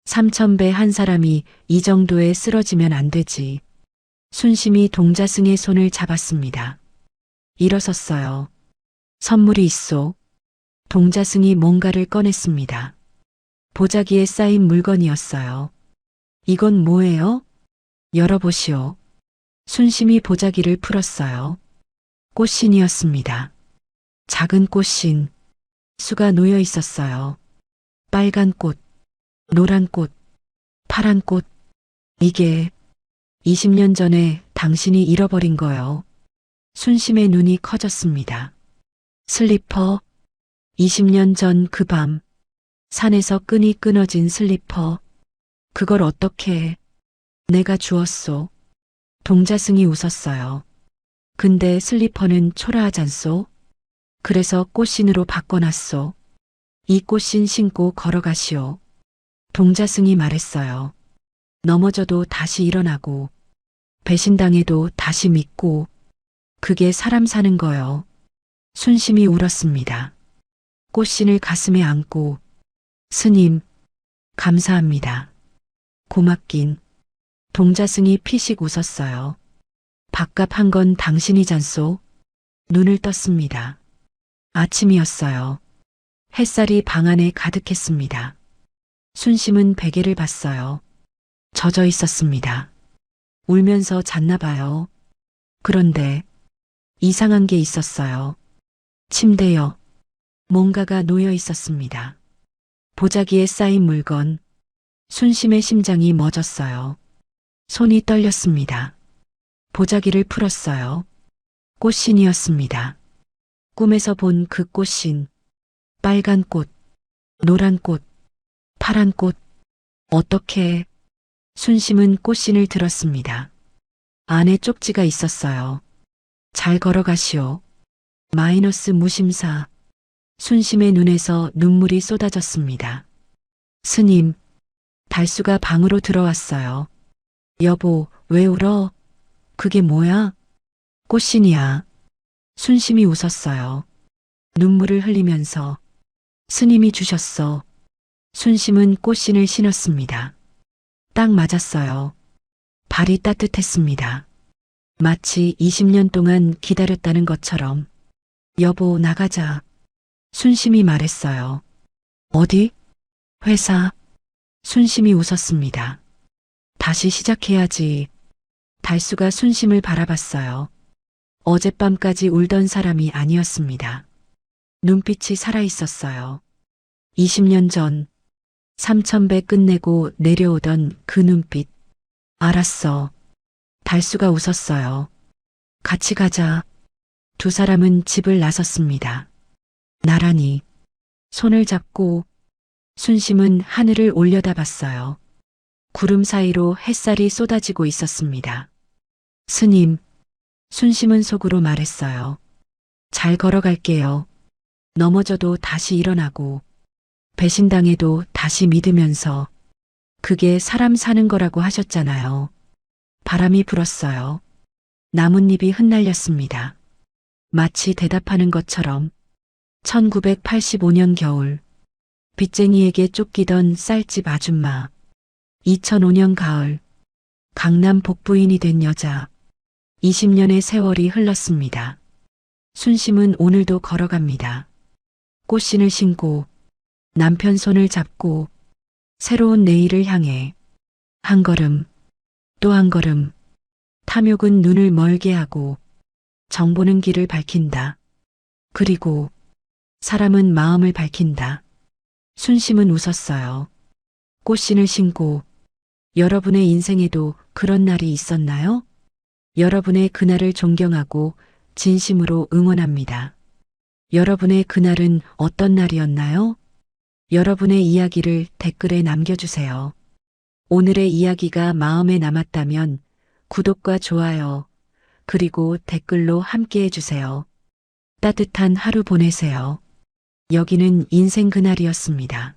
3000배 한 사람이 이 정도에 쓰러지면 안 되지. 순심이 동자승의 손을 잡았습니다. 일어섰어요. 선물이 있소. 동자승이 뭔가를 꺼냈습니다. 보자기에 쌓인 물건이었어요. 이건 뭐예요? 열어보시오. 순심이 보자기를 풀었어요. 꽃신이었습니다. 작은 꽃신. 수가 놓여 있었어요. 빨간 꽃, 노란 꽃, 파란 꽃. 이게 20년 전에 당신이 잃어버린 거요. 순심의 눈이 커졌습니다. 슬리퍼. 20년 전 그 밤. 산에서 끈이 끊어진 슬리퍼. 그걸 어떻게 해? 내가 주었소. 동자승이 웃었어요. 근데 슬리퍼는 초라하잖소? 그래서 꽃신으로 바꿔놨소. 이 꽃신 신고 걸어가시오. 동자승이 말했어요. 넘어져도 다시 일어나고, 배신당해도 다시 믿고, 그게 사람 사는 거요. 순심이 울었습니다. 꽃신을 가슴에 안고, 스님, 감사합니다. 고맙긴. 동자승이 피식 웃었어요. 밥값 한 건 당신이잖소? 눈을 떴습니다. 아침이었어요. 햇살이 방 안에 가득했습니다. 순심은 베개를 봤어요. 젖어 있었습니다. 울면서 잤나 봐요. 그런데 이상한 게 있었어요. 침대여 뭔가가 놓여 있었습니다. 보자기에 쌓인 물건. 순심의 심장이 멎었어요. 손이 떨렸습니다. 보자기를 풀었어요. 꽃신이었습니다. 꿈에서 본 그 꽃신. 빨간 꽃, 노란 꽃, 파란 꽃. 어떻게? 순심은 꽃신을 들었습니다. 안에 쪽지가 있었어요. 잘 걸어가시오. 마이너스 무심사. 순심의 눈에서 눈물이 쏟아졌습니다. 스님, 달수가 방으로 들어왔어요. 여보, 왜 울어? 그게 뭐야? 꽃신이야. 순심이 웃었어요. 눈물을 흘리면서 스님이 주셨어. 순심은 꽃신을 신었습니다. 딱 맞았어요. 발이 따뜻했습니다. 마치 20년 동안 기다렸다는 것처럼. 여보, 나가자. 순심이 말했어요. 어디? 회사. 순심이 웃었습니다. 다시 시작해야지. 달수가 순심을 바라봤어요. 어젯밤까지 울던 사람이 아니었습니다. 눈빛이 살아있었어요. 20년 전 3000배 끝내고 내려오던 그 눈빛. 알았어. 달수가 웃었어요. 같이 가자. 두 사람은 집을 나섰습니다. 나란히 손을 잡고 순심은 하늘을 올려다봤어요. 구름 사이로 햇살이 쏟아지고 있었습니다. 스님, 순심은 속으로 말했어요. 잘 걸어갈게요. 넘어져도 다시 일어나고 배신당해도 다시 믿으면서. 그게 사람 사는 거라고 하셨잖아요. 바람이 불었어요. 나뭇잎이 흩날렸습니다. 마치 대답하는 것처럼. 1985년 겨울. 빚쟁이에게 쫓기던 쌀집 아줌마. 2005년 가을. 강남 복부인이 된 여자. 20년의 세월이 흘렀습니다. 순심은 오늘도 걸어갑니다. 꽃신을 신고 남편 손을 잡고 새로운 내일을 향해 한 걸음 또 한 걸음. 탐욕은 눈을 멀게 하고 정보는 길을 밝힌다. 그리고 사람은 마음을 밝힌다. 순심은 웃었어요. 꽃신을 신고. 여러분의 인생에도 그런 날이 있었나요? 여러분의 그날을 존경하고 진심으로 응원합니다. 여러분의 그날은 어떤 날이었나요? 여러분의 이야기를 댓글에 남겨주세요. 오늘의 이야기가 마음에 남았다면 구독과 좋아요, 그리고 댓글로 함께 해주세요. 따뜻한 하루 보내세요. 여기는 인생 그날이었습니다.